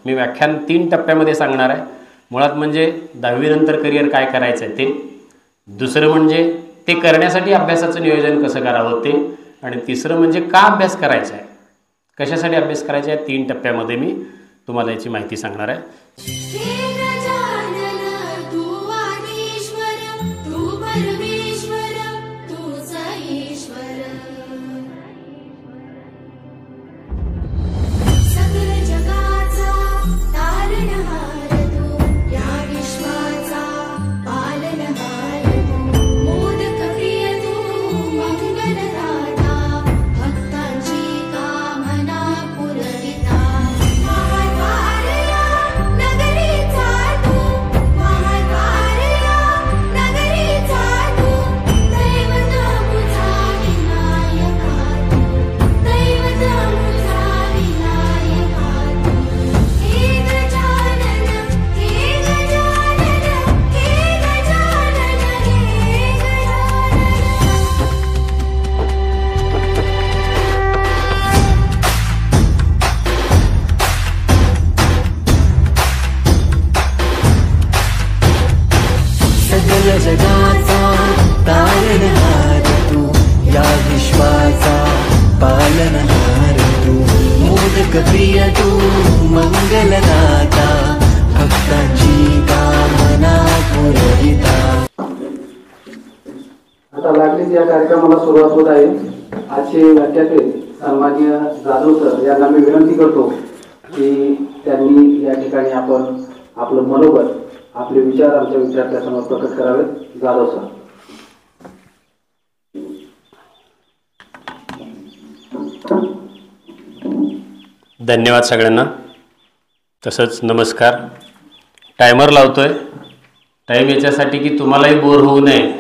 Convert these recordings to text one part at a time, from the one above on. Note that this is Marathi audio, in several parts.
मी व्याख्यान 3 टप्प्यामध्ये सांगणार आहे। मुळात म्हणजे 10वी नंतर करिअर काय करायचं आहे ते, दुसरं म्हणजे ते करण्यासाठी अभ्यासाचं नियोजन कसं करावं ते, आणि तिसरं म्हणजे का अभ्यास करायचा आहे, कशासाठी अभ्यास करायचा आहे। 3 टप्प्यामध्ये मी तुम्हाला याची माहिती सांगणार आहे। जगाचा तारणहार तू, या विश्वाचा पालनहार तू, मोदक प्रिय तू, मंगलदाता, भक्तांची कामना पुरविता। आता लागलीच या कार्यक्रमाला सुरुवात होत आहे। आजचे व्याख्याते सन्माननीय जाधव सर यांना मी विनंती करतो की त्यांनी या ठिकाणी आपण आपलं मनोगत, आपले विचार आमच्या विद्यार्थ्यांसमोर प्रकट करावेत। जाधव सर। धन्यवाद सगळ्यांना, तसंच नमस्कार। टायमर लावतोय, टाईम याच्यासाठी की तुम्हालाही बोर होऊ नये।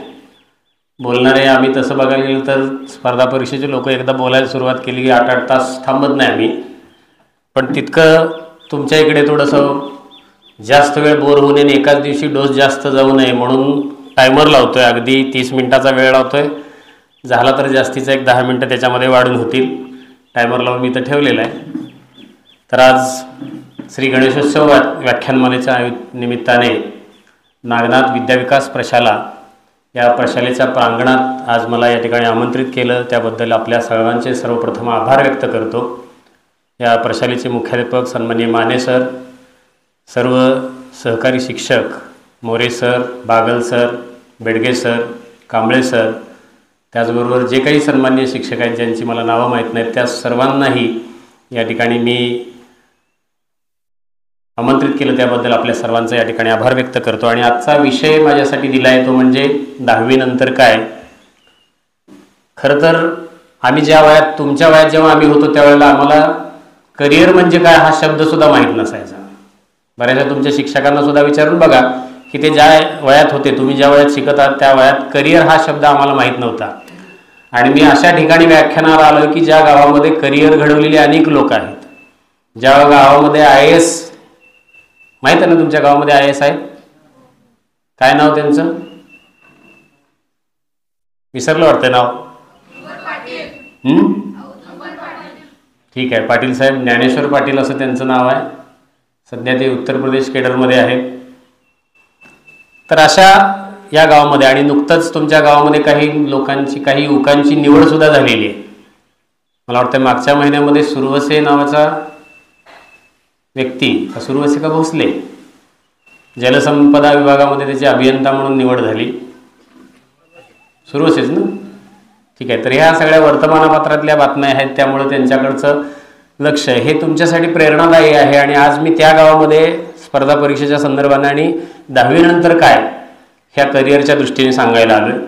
बोलणारे आम्ही तसं बघायला गेलं तर स्पर्धा परीक्षेचे लोक एकदा बोलायला सुरुवात केली की 8-8 तास थांबत नाही आम्ही, पण तितकं तुमच्या इकडे थोडंसं जास्त वेळ बोर होऊ नये आणि एकाच दिवशी डोस जास्त जाऊ नये म्हणून टायमर लावतोय। अगदी 30 मिनिटाचा वेळ लावतोय, झाला तर जास्तीचा एक 10 मिनिटं त्याच्यामध्ये वाढून होतील। टायमर लावून मी तर ठेवलेला आहे। तर आज श्री गणेशोत्सव व्याख्यानमालेच्या निमित्ताने नागनाथ विद्याविकास प्रशाला या प्रशालेच्या प्रांगणात आज मला या ठिकाणी आमंत्रित केलं, त्याबद्दल आपल्या सर्वांचे सर्वप्रथम आभार व्यक्त करतो। या प्रशालेचे मुख्याध्यापक सन्माननीय माने सर, सर्व सहकारी शिक्षक More sir, Bagal sir, Bedge sir, Kamble sir, त्याचबरोबर जे काही सन्माननीय शिक्षक आहेत ज्यांची मला नावं माहीत नाहीत त्या सर्वांनाही या ठिकाणी मी आमंत्रित केलं, त्याबद्दल आपल्या सर्वांचा या ठिकाणी आभार व्यक्त करतो। आणि आजचा विषय माझ्यासाठी दिला आहे तो म्हणजे 10वी नंतर काय। खरं तर आम्ही ज्या वयात, तुमच्या वयात जेव्हा आम्ही होतो त्यावेळेला आम्हाला करिअर म्हणजे काय हा शब्दसुद्धा माहीत नसायचा। बऱ्याचशा तुमच्या शिक्षकांना सुद्धा विचारून बघा की ते ज्या वयात होते, तुम्ही ज्या वयात शिकत आहात त्या वयात करिअर हा शब्द आम्हाला माहीत नव्हता। आणि मी अशा ठिकाणी व्याख्यानाला आलो की ज्या गावामध्ये करिअर घडवलेले अनेक लोक आहेत, ज्या गावामध्ये IAS, माहीत आहे ना तुमच्या गावामध्ये IAS आहेत, काय नाव त्यांचं विसरलं वाटतं नाव, ठीक आहे, पाटील साहेब, ज्ञानेश्वर पाटील असं त्यांचं नाव आहे। सध्या ते उत्तर प्रदेश केडरमध्ये आहेत। तर अशा या गावामध्ये, आणि नुकतंच तुमच्या गावामध्ये काही लोकांची, काही युवकांची निवडसुद्धा झालेली आहे। मला वाटतं मागच्या महिन्यामध्ये सुरवसे नावाचा व्यक्ती, सुरवसे का भोसले, जलसंपदा विभागामध्ये त्याची अभियंता म्हणून निवड झाली, सुरवसेच ना, ठीक आहे। तर ह्या सगळ्या वर्तमानपत्रातल्या बातम्या आहेत, त्यामुळे त्यांच्याकडचं लक्ष हे तुमच्यासाठी प्रेरणादायी आहे। आणि आज मी त्या गावामध्ये स्पर्धा परीक्षेच्या संदर्भाने आणि 10वी नंतर काय ह्या करिअरच्या दृष्टीने सांगायला आलोय।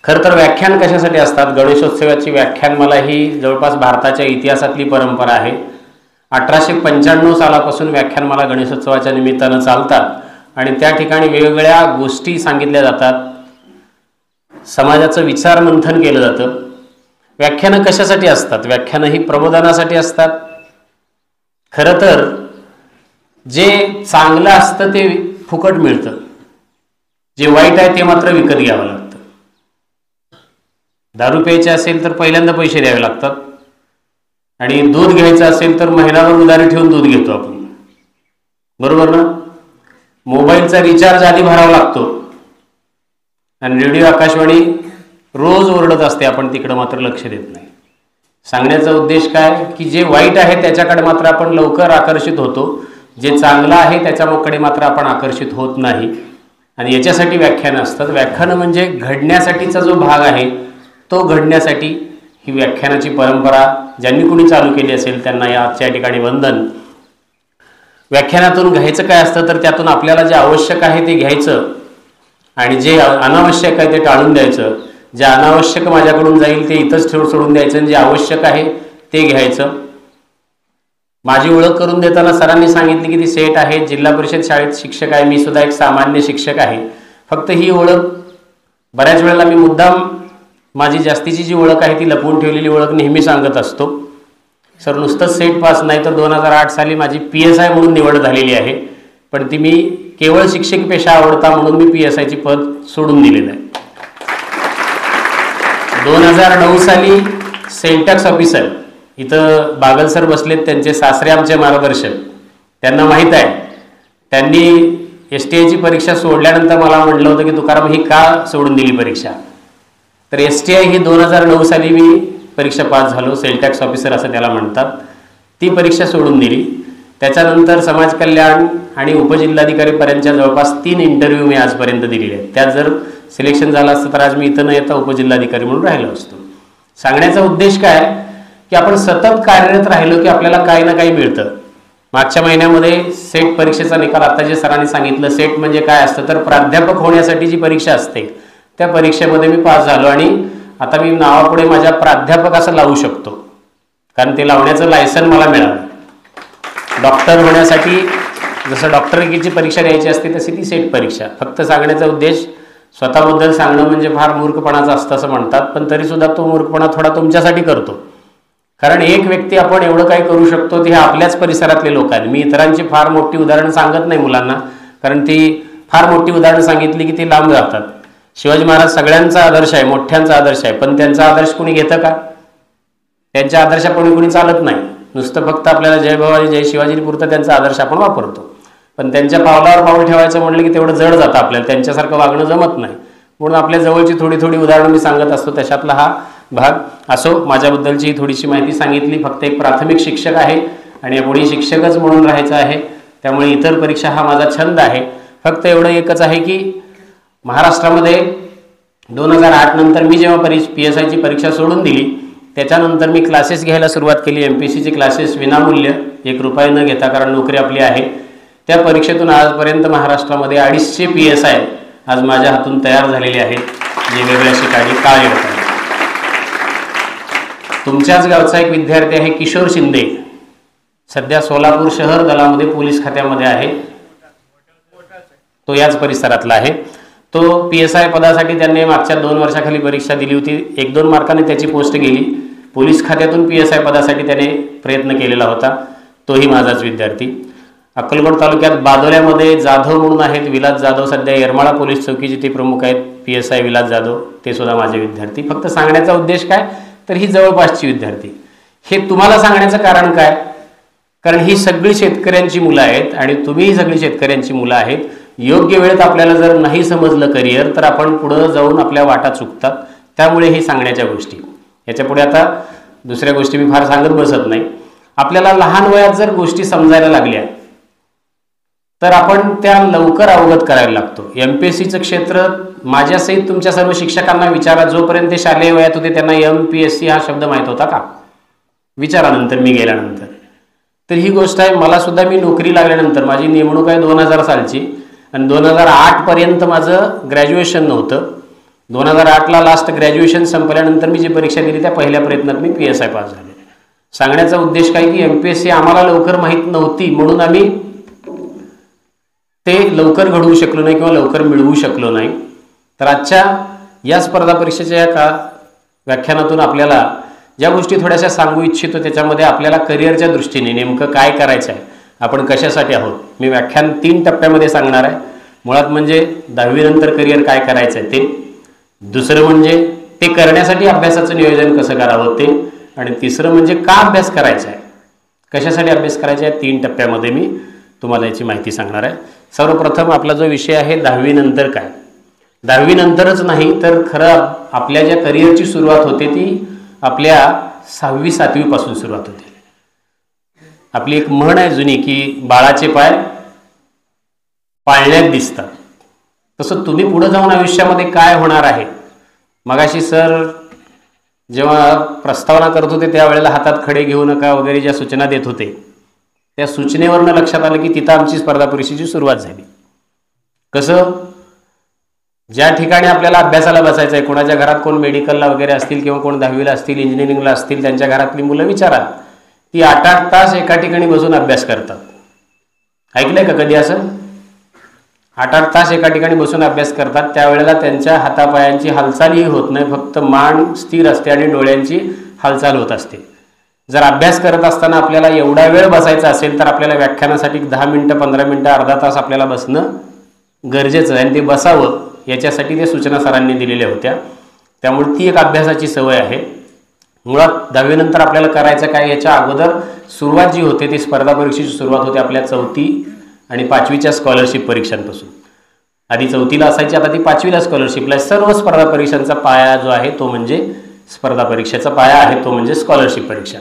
खरं तर व्याख्यान कशासाठी असतात, गणेशोत्सवाची व्याख्यानमाला ही जवळपास भारताच्या इतिहासातली परंपरा आहे। 1895 सालापासून व्याख्यानमाला गणेशोत्सवाच्या निमित्तानं चालतात आणि त्या ठिकाणी वेगवेगळ्या गोष्टी सांगितल्या जातात, समाजाचं विचार मंथन केलं जातं। व्याख्यानं कशासाठी असतात, व्याख्यानं ही प्रबोधनासाठी असतात। खरं तर जे चांगलं असतं ते फुकट मिळतं, जे वाईट आहे ते मात्र विकत घ्यावं लागतं। दारू प्यायचे असेल तर पहिल्यांदा पैसे द्यावे लागतात आणि दूध घ्यायचं असेल तर महिनाभर उधारी ठेवून दूध घेतो आपण, बरोबर ना? मोबाईलचा रिचार्ज आधी भरावा लागतो आणि रेडिओ आकाशवाणी रोज ओरडत असते, आपण तिकडं मात्र लक्ष देत नाही. सांगण्याचा उद्देश काय की जे वाईट आहे त्याच्याकडे मात्र आपण लवकर आकर्षित होतो, जे चांगलं आहे त्याच्याकडे मात्र आपण आकर्षित होत नाही. आणि याच्यासाठी व्याख्यानं असतात. व्याख्यानं म्हणजे घडण्यासाठीचा जो भाग आहे तो घडण्यासाठी ही व्याख्यानाची परंपरा ज्यांनी कोणी चालू केली असेल त्यांना या आजच्या ठिकाणी वंदन. व्याख्यानातून घ्यायचं काय असतं तर त्यातून आपल्याला जे आवश्यक आहे ते घ्यायचं आणि जे अनावश्यक आहे ते टाळून द्यायचं. जे अनावश्यक माझ्याकडून जाईल ते इथंच सोडून द्यायचं आणि जे आवश्यक आहे ते घ्यायचं. माझी ओळख करून देताना सरांनी सांगितली की ती सेठ आहे, जिल्हा परिषद शाळेत शिक्षक आहे, मी सुद्धा एक सामान्य शिक्षक आहे. फक्त ही ओळख बऱ्याच वेळेला मी मुद्दाम माझी जास्तीची जी ओळख आहे ती लपवून ठेवलेली ओळख नेहमी सांगत असतो. सर नुसतंच सेट पास नाही तर 2008 साली माझी PSI म्हणून निवड झालेली आहे, पण ती मी केवळ शिक्षक पेशा आवडता म्हणून मी PSIची पद सोडून दिलेलं आहे. 2009 साली सेंटॅक्स ऑफिसर इथं बागल सर बसलेत, त्यांचे सासरे आमचे मार्गदर्शक, त्यांना माहीत आहे. त्यांनी STIची परीक्षा सोडल्यानंतर मला म्हटलं होतं की तुकाराम ही का सोडून दिली परीक्षा. तर STI ही 2009 साली मी परीक्षा पास झालो, सेलटॅक्स ऑफिसर असं त्याला म्हणतात. ती परीक्षा सोडून दिली. त्याच्यानंतर समाज कल्याण आणि उपजिल्हाधिकारीपर्यंतच्या जवळपास 3 इंटरव्ह्यू मी आजपर्यंत दिलेले आहेत. त्यात जर सिलेक्शन झालं असतं तर आज मी इथं न येता उपजिल्हाधिकारी म्हणून राहिलो असतो. सांगण्याचा उद्देश काय की आपण सतत कार्यरत राहिलो की आपल्याला काही ना काही मिळतं. मागच्या महिन्यामध्ये सेट परीक्षेचा निकाल, आता जे सरांनी सांगितलं सेट म्हणजे काय असतं तर प्राध्यापक होण्यासाठी जी परीक्षा असते त्या परीक्षेमध्ये मी पास झालो आणि आता मी नावापुढे माझ्या प्राध्यापक असं लावू शकतो, कारण ते लावण्याचं लायसन मला मिळालं. डॉक्टर होण्यासाठी जसं डॉक्टरकीची परीक्षा द्यायची असते तशी ती सेट परीक्षा. फक्त सांगण्याचा उद्देश स्वतःबद्दल सांगणं म्हणजे फार मूर्खपणाचं असतं असं म्हणतात, पण तरीसुद्धा तो मूर्खपणा थोडा तुमच्यासाठी करतो. कारण एक व्यक्ती आपण एवढं काही करू शकतो ते आपल्याच परिसरातले लोक आहेत. मी इतरांची फार मोठी उदाहरणं सांगत नाही मुलांना, कारण ती फार मोठी उदाहरणं सांगितली की ती लांब जातात. शिवाजी महाराज सगळ्यांचा आदर्श आहे, मोठ्यांचा आदर्श आहे, पण त्यांचा आदर्श कोणी घेतं का? त्यांच्या आदर्शापुढे कोणी चालत नाही. नुसतं फक्त आपल्याला जय भवानी जय शिवाजी पुरतं त्यांचा आदर्श आपण वापरतो, पण त्यांच्या पावलावर पाऊल ठेवायचं म्हटलं की तेवढं जड जातं आपल्याला, त्यांच्यासारखं वागणं जमत नाही. म्हणून आपल्या जवळची थोडी थोडी उदाहरणं मी सांगत असतो, त्याच्यातला हा भाग असो. माझ्याबद्दलची थोडीशी माहिती सांगितली. फक्त एक प्राथमिक शिक्षक आहे आणि पुढे शिक्षकच म्हणून राहायचं आहे, त्यामुळे इतर परीक्षा हा माझा छंद आहे. फक्त एवढं एकच आहे की महाराष्ट्रामध्ये 2008 नंतर मी जेव्हा PSIची परीक्षा सोडून दिली त्याच्यानंतर मी क्लासेस घ्यायला सुरुवात केली. MPSCचे क्लासेस विनामूल्य, 1 रुपया न घेता, कारण नोकरी आपली आहे. त्या परीक्षेतून आजपर्यंत महाराष्ट्रामध्ये 250 PSI आज माझ्या हातून तयार झालेले आहेत, जे वेगळ्या ठिकाणी कार्यरत आहेत. तुमच्याच गावचा एक विद्यार्थी आहे किशोर शिंदे, सध्या सोलापूर शहर दलामध्ये पोलीस खात्यामध्ये आहे, तो याच परिसरातला आहे. तो PSI पदासाठी त्यांनी मागच्या 2 वर्षाखाली परीक्षा दिली होती. 1-2 मार्काने त्याची पोस्ट गेली. पोलीस खात्यातून PSI पदासाठी त्याने प्रयत्न केलेला होता. तोही माझाच विद्यार्थी. अक्कलकोट तालुक्यात बादोल्यामध्ये जाधव म्हणून आहेत, विलास जाधव, सध्या येरमाळा पोलीस चौकीचे ते प्रमुख आहेत. PSI विलास जाधव, ते सुद्धा माझे विद्यार्थी. फक्त सांगण्याचा उद्देश काय तर ही जवळपासची विद्यार्थी. हे तुम्हाला सांगण्याचं कारण काय, कारण ही सगळी शेतकऱ्यांची मुलं आहेत आणि तुम्हीही सगळी शेतकऱ्यांची मुलं आहेत. योग्य वेळेत आपल्याला जर नाही समजलं करिअर तर आपण पुढं जाऊन आपल्या वाटा चुकतात. त्यामुळे हे सांगण्याच्या गोष्टी. याच्या पुढे आता दुसऱ्या गोष्टी मी फार सांगत बसत नाही. आपल्याला लहान वयात जर गोष्टी समजायला लागल्या तर आपण त्या लवकर अवगत करायला लागतो. MPSCचं क्षेत्र माझ्यासहित तुमच्या सर्व शिक्षकांना विचारा, जोपर्यंत ते शालेय वयात होते त्यांना MPSC हा शब्द माहीत होता का? विचारा नंतर मी गेल्यानंतर. तर ही गोष्ट आहे. मला सुद्धा मी नोकरी लागल्यानंतर, माझी नेमणूक आहे 2000 सालची आणि 2008 पर्यंत माझं ग्रॅज्युएशन नव्हतं. 2008ला लास्ट ग्रॅज्युएशन संपल्यानंतर मी जी परीक्षा दिली त्या पहिल्या प्रयत्नात मी PSI पास झाले. सांगण्याचा उद्देश काय की MPSC आम्हाला लवकर माहीत नव्हती म्हणून आम्ही ते लवकर घडवू शकलो नाही किंवा लवकर मिळवू शकलो नाही. तर आजच्या या स्पर्धा परीक्षेच्या या व्याख्यानातून आपल्याला ज्या गोष्टी थोड्याशा सांगू इच्छितो त्याच्यामध्ये आपल्याला करिअरच्या दृष्टीने नेमकं काय करायचं आहे, आपण कशासाठी आहोत, मी व्याख्यान 3 टप्प्यामध्ये सांगणार आहे. मुळात म्हणजे 10वी नंतर करिअर काय करायचं आहे ते, दुसरं म्हणजे ते करण्यासाठी अभ्यासाचं नियोजन कसं करावं ते, आणि तिसरं म्हणजे का अभ्यास करायचा आहे, कशासाठी अभ्यास करायचा आहे. 3 टप्प्यामध्ये मी तुम्हाला याची माहिती सांगणार आहे. सर्वप्रथम आपला जो विषय आहे 10वी नंतर काय. 10वी नंतरच नाही तर खरं आपल्या ज्या करिअरची सुरुवात होते ती आपल्या 6वी 7वी पासून सुरुवात होते. आपली एक म्हण आहे जुनी की बाळाचे पाय पाळण्यात दिसतात. तसं तुम्ही पुढे जाऊन आयुष्यामध्ये काय होणार आहे. मगाशी सर जेव्हा प्रस्तावना करत होते त्यावेळेला हातात खडे घेऊ नका वगैरे ज्या सूचना देत होते त्या सूचनेवरनं लक्षात आलं की तिथं आमची स्पर्धा परीक्षेची सुरुवात झाली. कसं, ज्या ठिकाणी आपल्याला अभ्यासाला बसायचं आहे, कोणाच्या घरात कोण मेडिकलला वगैरे असतील किंवा कोण 10वीला असतील, इंजिनिअरिंगला असतील, त्यांच्या घरातली मुलं विचारा, ती 8-8 तास एका ठिकाणी बसून अभ्यास करतात. ऐकलंय का कधी असं? 8-8 तास एका ठिकाणी बसून अभ्यास करतात. त्यावेळेला त्यांच्या हातापायांची हालचालही होत नाही, फक्त मान स्थिर असते आणि डोळ्यांची हालचाल होत असते. जर अभ्यास करत असताना आपल्याला एवढा वेळ बसायचा असेल तर आपल्याला व्याख्यानासाठी 10 मिनिटं 15 मिनिटं अर्धा तास आपल्याला बसणं गरजेचं आहे आणि ते बसावं याच्यासाठी त्या सूचना सरांनी दिलेल्या होत्या. त्यामुळे ती एक अभ्यासाची सवय आहे. मुळात 10वी नंतर आपल्याला करायचं काय, याच्या अगोदर सुरुवात जी होते ती स्पर्धा परीक्षेची सुरुवात होते आपल्या 4थी आणि 5वीच्या स्कॉलरशिप परीक्षांपासून. आधी 4थीला असायची, आता ती 5वीला स्कॉलरशिपला. सर्व स्पर्धा परीक्षांचा पाया जो आहे तो म्हणजे स्पर्धा परीक्षेचा पाया आहे तो म्हणजे स्कॉलरशिप परीक्षा.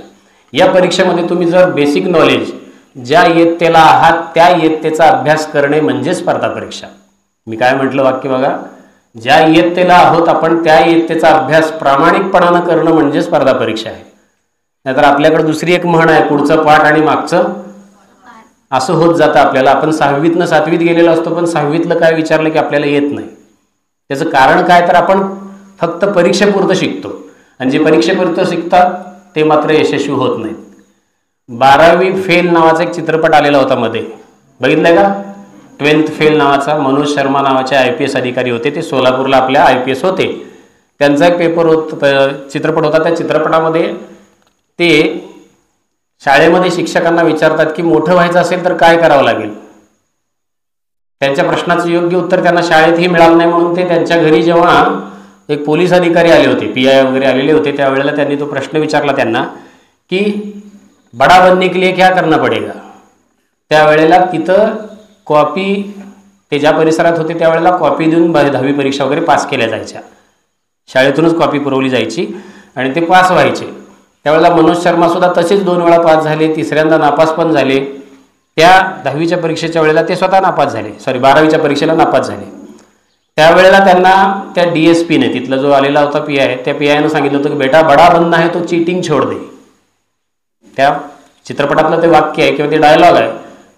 या परीक्षेमध्ये तुम्ही जर बेसिक नॉलेज ज्या इयत्तेला आहात त्या इयत्तेचा अभ्यास करणे म्हणजे स्पर्धा परीक्षा. मी काय म्हटलं वाक्य बघा, ज्या इयत्तेला आहोत आपण त्या इयत्तेचा अभ्यास प्रामाणिकपणानं करणं म्हणजे स्पर्धा परीक्षा आहे. नाहीतर आपल्याकडे दुसरी एक म्हण आहे, पुढचं पाठ आणि मागचं असं होत जातं आपल्याला. आपण 6वीतनं 7वीत गेलेलो असतो पण 6वीतलं काय विचारलं की आपल्याला येत नाही. त्याचं कारण काय तर आपण फक्त परीक्षेपुरतं शिकतो आणि जे परीक्षेपुरतं शिकतात ते मात्र यशस्वी होत नाहीत. 12वी फेल नावाचा एक चित्रपट आलेला होता मध्ये, बघितलंय का? 12th फेल नावाचा. मनोज शर्मा नावाचे IPS अधिकारी होते, ते सोलापूरला आपल्या IPS होते. त्यांचा एक चित्रपट होता. त्या चित्रपटामध्ये ते शाळेमध्ये शिक्षकांना विचारतात की मोठं व्हायचं असेल तर काय करावं लागेल. त्यांच्या प्रश्नाचं योग्य उत्तर त्यांना शाळेतही मिळालं नाही म्हणून ते त्यांच्या घरी जेव्हा एक पोलीस अधिकारी आले होते, PI वगैरे आलेले होते, त्यावेळेला त्यांनी तो प्रश्न विचारला त्यांना की बडा बनने के लिए क्या करना पडेगा. त्यावेळेला तिथं कॉपी, ते ज्या परिसरात होते त्यावेळेला कॉपी देऊन 10वी परीक्षा वगैरे पास केल्या जायच्या. शाळेतूनच कॉपी पुरवली जायची आणि ते पास व्हायचे. त्यावेळेला मनोज शर्मा सुद्धा तसेच 2 वेळा पास झाले, तिसऱ्यांदा नापास पण झाले. त्या 10वीच्या परीक्षेच्या वेळेला ते स्वतः नापास झाले, 12वीच्या परीक्षेला नापास झाले. त्यावेळेला त्यांना त्या DSPने, तिथला जो आलेला होता PI, त्या PIनं सांगितलं होतं की बेटा बडा बनना है तो चीटिंग छोड़ दे. त्या चित्रपटातलं ते वाक्य आहे किंवा ते डायलॉग आहे,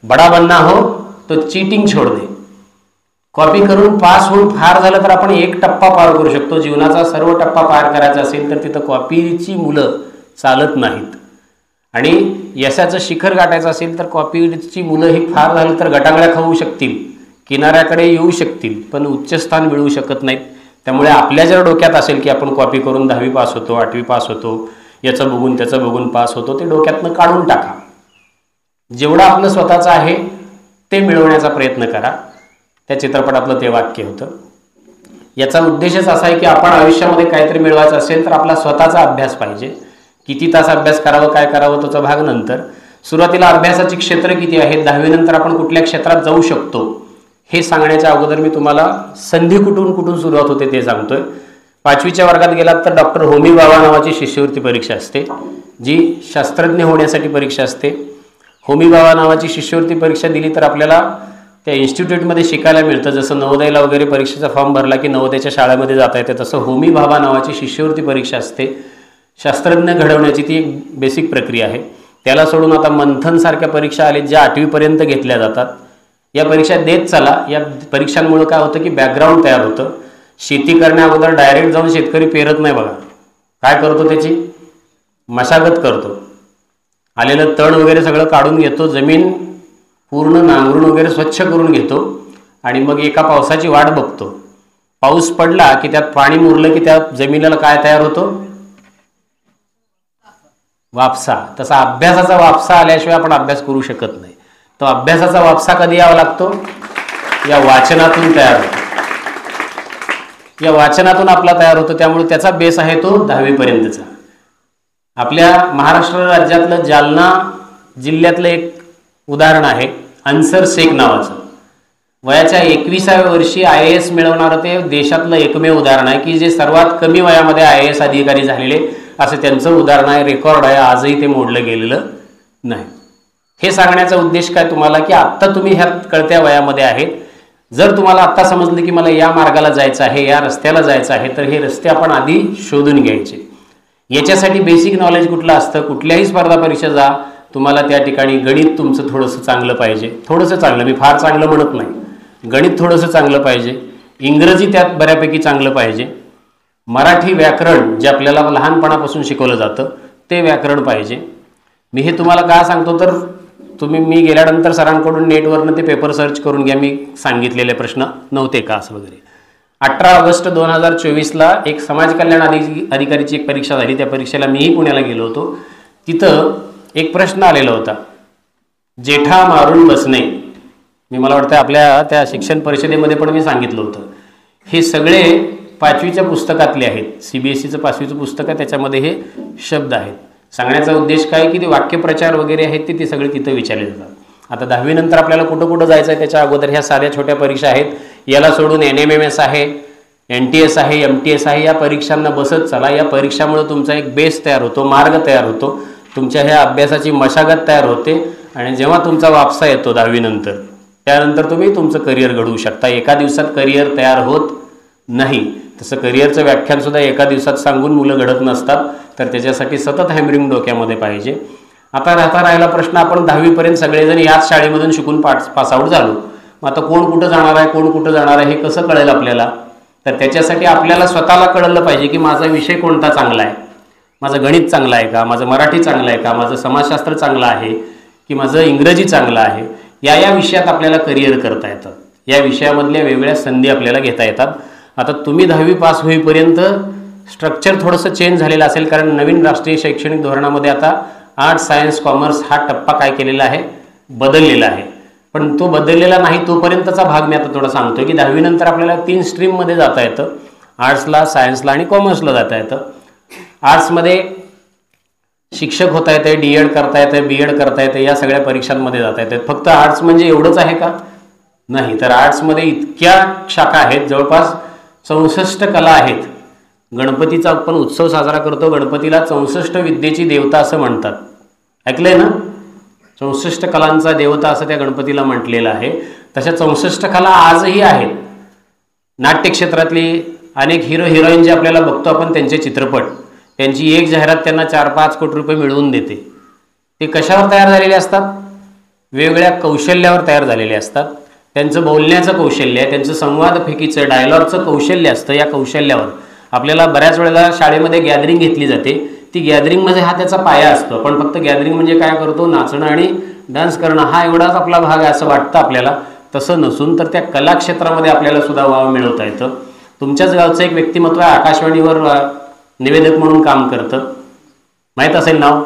बडा बनना हो तो चीटिंग छोड़ दे. कॉपी करून पास होऊन फार झालं तर आपण 1 टप्पा पार करू शकतो. जीवनाचा सर्व टप्पा पार करायचा असेल तर तिथं कॉपीची मुलं चालत नाहीत. आणि यशाचं शिखर गाठायचं असेल तर कॉपीची मुलं ही फार झालं तर गटांगळ्या खाऊ शकतील, किनाऱ्याकडे येऊ शकतील, पण उच्चस्थान मिळवू शकत नाहीत. त्यामुळे आपल्या जर डोक्यात असेल की आपण कॉपी करून 10वी पास होतो, 8वी पास होतो, याचं बघून त्याचं बघून पास होतो, ते डोक्यातनं काढून टाका. जेवढं आपलं स्वतःचं आहे ते मिळवण्याचा प्रयत्न करा. त्या चित्रपटातलं ते वाक्य होतं. याचा उद्देशच असा आहे की आपण आयुष्यामध्ये काहीतरी मिळवायचं असेल तर आपला स्वतःचा अभ्यास पाहिजे. किती तास अभ्यास करावं, काय करावं त्याचा भाग नंतर. सुरुवातीला अभ्यासाची क्षेत्र किती आहेत, 10वी नंतर आपण कुठल्या क्षेत्रात जाऊ शकतो हे सांगण्याच्या अगोदर मी तुम्हाला संधी कुठून सुरुवात होते ते सांगतोय. 5वीच्या वर्गात गेलात तर डॉक्टर होमी बाबा नावाची शिष्यवृत्ती परीक्षा असते, जी शास्त्रज्ञ होण्यासाठी परीक्षा असते. होमी बाबा नावाची शिष्यवृत्ती परीक्षा दिली तर आपल्याला त्या इन्स्टिट्यूटमध्ये शिकायला मिळतं. जसं नवोदयला वगैरे परीक्षेचा फॉर्म भरला की नवोदयाच्या शाळेमध्ये जाता येते, तसं होमी बाबा नावाची शिष्यवृत्ती परीक्षा असते. शास्त्रज्ञ घडवण्याची ती एक बेसिक प्रक्रिया आहे. त्याला सोडून आता मंथनसारख्या परीक्षा आल्या ज्या 8वीपर्यंत घेतल्या जातात. या परीक्षा देत चला. या परीक्षांमुळे काय होतं की बॅकग्राऊंड तयार होतं. शेती करण्याअगोदर डायरेक्ट जाऊन शेतकरी पेरत नाही बघा. काय करतो, त्याची मशागत करतो. आलेलं तण वगैरे सगळं काढून घेतो, जमीन पूर्ण नांगरून वगैरे स्वच्छ करून घेतो आणि मग एका पावसाची वाट बघतो. पाऊस पडला की त्यात पाणी मुरलं की त्या जमिनीला काय तयार होतो, वापसा. तसा अभ्यासाचा वापसा आल्याशिवाय आपण अभ्यास करू शकत नाही. तो अभ्यासाचा वापसा कधी यावा लागतो, या वाचनातून तयार होतो. या वाचनातून आपला तयार होतो. त्यामुळे त्याचा बेस आहे तो 10वी पर्यंतचा. आपल्या महाराष्ट्र राज्यातलं जालना जिल्ह्यातलं एक उदाहरण आहे अन्सर शेख नावाचं. वयाच्या 21व्या वर्षी IAS मिळवणारं ते देशातलं एकमेव उदाहरण आहे की जे सर्वात कमी वयामध्ये IAS अधिकारी झालेले असं त्यांचं उदाहरण आहे, रेकॉर्ड आहे, आजही ते मोडलं गेलेलं नाही. हे सांगण्याचा उद्देश काय तुम्हाला की आत्ता तुम्ही ह्या कळत्या वयामध्ये आहेत. जर तुम्हाला आत्ता समजलं की मला या मार्गाला जायचं आहे, या रस्त्याला जायचं आहे, तर हे रस्ते आपण आधी शोधून घ्यायचे. याच्यासाठी बेसिक नॉलेज कुठलं असतं, कुठल्याही स्पर्धा परीक्षा जा, तुम्हाला त्या ठिकाणी गणित तुमचं थोडंसं चांगलं पाहिजे. थोडंसं चांगलं, मी फार चांगलं म्हणत नाही, गणित थोडंसं चांगलं पाहिजे, इंग्रजी त्यात बऱ्यापैकी चांगलं पाहिजे, मराठी व्याकरण जे आपल्याला लहानपणापासून शिकवलं जातं ते व्याकरण पाहिजे. मी हे तुम्हाला का सांगतो तर मी गेल्यानंतर सरांकडून नेटवरनं ते पेपर सर्च करून घ्या, मी सांगितलेले प्रश्न नव्हते का असं वगैरे. 18 ऑगस्ट 2024ला एक समाज कल्याण अधिकारीची एक परीक्षा झाली. त्या परीक्षेला मीही पुण्याला गेलो होतो. तिथं एक प्रश्न आलेला होता, जेठा मारून बसणे. मला वाटतं आपल्या त्या शिक्षण परिषदेमध्ये पण मी सांगितलं होतं. हे सगळे 5वीच्या पुस्तकातले आहेत, CBSEचं 5वीचं पुस्तक आहे, त्याच्यामध्ये हे शब्द आहेत. सांगण्याचा उद्देश काय की ते वाक्यप्रचार वगैरे आहेत ते सगळे तिथं विचारले जातात. आता 10वी नंतर आपल्याला कुठं कुठं जायचं आहे त्याच्या अगोदर ह्या साध्या छोट्या परीक्षा आहेत. याला सोडून NMMS आहे, NTS आहे, MTS आहे. या परीक्षांना बसत चला. या परीक्षामुळे तुमचा एक बेस तयार होतो, मार्ग तयार होतो, तुमच्या ह्या अभ्यासाची मशागत तयार होते आणि जेव्हा तुमचा वापसा येतो 10वी नंतर, त्यानंतर तुम्ही तुमचं करिअर घडवू शकता. एका दिवसात करिअर तयार होत नाही. तसं करिअरचं व्याख्यानसुद्धा एका दिवसात सांगून मुलं घडत नसतात, तर त्याच्यासाठी सतत हॅमरिंग डोक्यामध्ये पाहिजे. आता राहिला प्रश्न, आपण 10वीपर्यंत सगळेजण याच शाळेमधून शिकून पासआउट झालो. मग आता कोण कुठं जाणार आहे, कोण कुठं जाणार आहे हे कसं कळेल आपल्याला? तर त्याच्यासाठी आपल्याला स्वतःला कळलं पाहिजे की माझा विषय कोणता चांगला आहे. माझं गणित चांगलं आहे का, माझं मराठी चांगलं आहे का, माझं समाजशास्त्र चांगलं आहे की माझं इंग्रजी चांगलं आहे. या विषयात आपल्याला करिअर करता येतं. या विषयामधल्या वेगवेगळ्या संधी आपल्याला घेता येतात. आता तुम्ही 10वी पास होईपर्यंत स्ट्रक्चर थोडंसं चेंज झालेलं असेल, कारण नवीन राष्ट्रीय शैक्षणिक धोरणामध्ये आता आर्ट्स, सायन्स, कॉमर्स हा टप्पा काय केलेला आहे, बदललेला आहे. पण तो बदललेला नाही तोपर्यंतचा भाग मी आता थोडा सांगतोय की 10वी नंतर आपल्याला 3 स्ट्रीममध्ये जाता येतं. आर्ट्सला, सायन्सला आणि कॉमर्सला जाता येतं. आर्ट्समध्ये शिक्षक होता येते, DED करता येतं, BEd करता येते, या सगळ्या परीक्षांमध्ये जाता येतात. फक्त आर्ट्स म्हणजे एवढंच आहे का? नाही. तर आर्ट्समध्ये इतक्या शाखा आहेत, जवळपास 64 कला आहेत. गणपतीचा आपण उत्सव साजरा करतो, गणपतीला 64 विद्येची देवता असं म्हणतात. ऐकलंय ना? 64 कलांचा देवता असं त्या गणपतीला म्हटलेलं आहे. तशा 64 कला आजही आहेत. नाट्यक्षेत्रातली अनेक हिरो हिरोईन जे आपल्याला बघतो आपण त्यांचे चित्रपट, त्यांची एक जाहिरात त्यांना 4-5 कोटी रुपये मिळवून देते. ते कशावर तयार झालेले असतात? वेगवेगळ्या कौशल्यावर तयार झालेले असतात. त्यांचं बोलण्याचं कौशल्य आहे, त्यांचं संवाद फेकीचं डायलॉगचं कौशल्य असतं. या कौशल्यावर आपल्याला बऱ्याच वेळेला शाळेमध्ये गॅदरिंग घेतली जाते. ती गॅदरिंगमध्ये हा त्याचा पाया असतो. आपण फक्त गॅदरिंग म्हणजे काय करतो, नाचणं आणि डान्स करणं हा एवढाच आपला भाग आहे असं वाटतं आपल्याला. तसं नसून तर त्या कलाक्षेत्रामध्ये आपल्याला सुद्धा वाव मिळवता येतं. तुमच्याच गावचं एक व्यक्तिमत्व आहे, आकाशवाणीवर निवेदक म्हणून काम करतं, माहीत असेल नाव,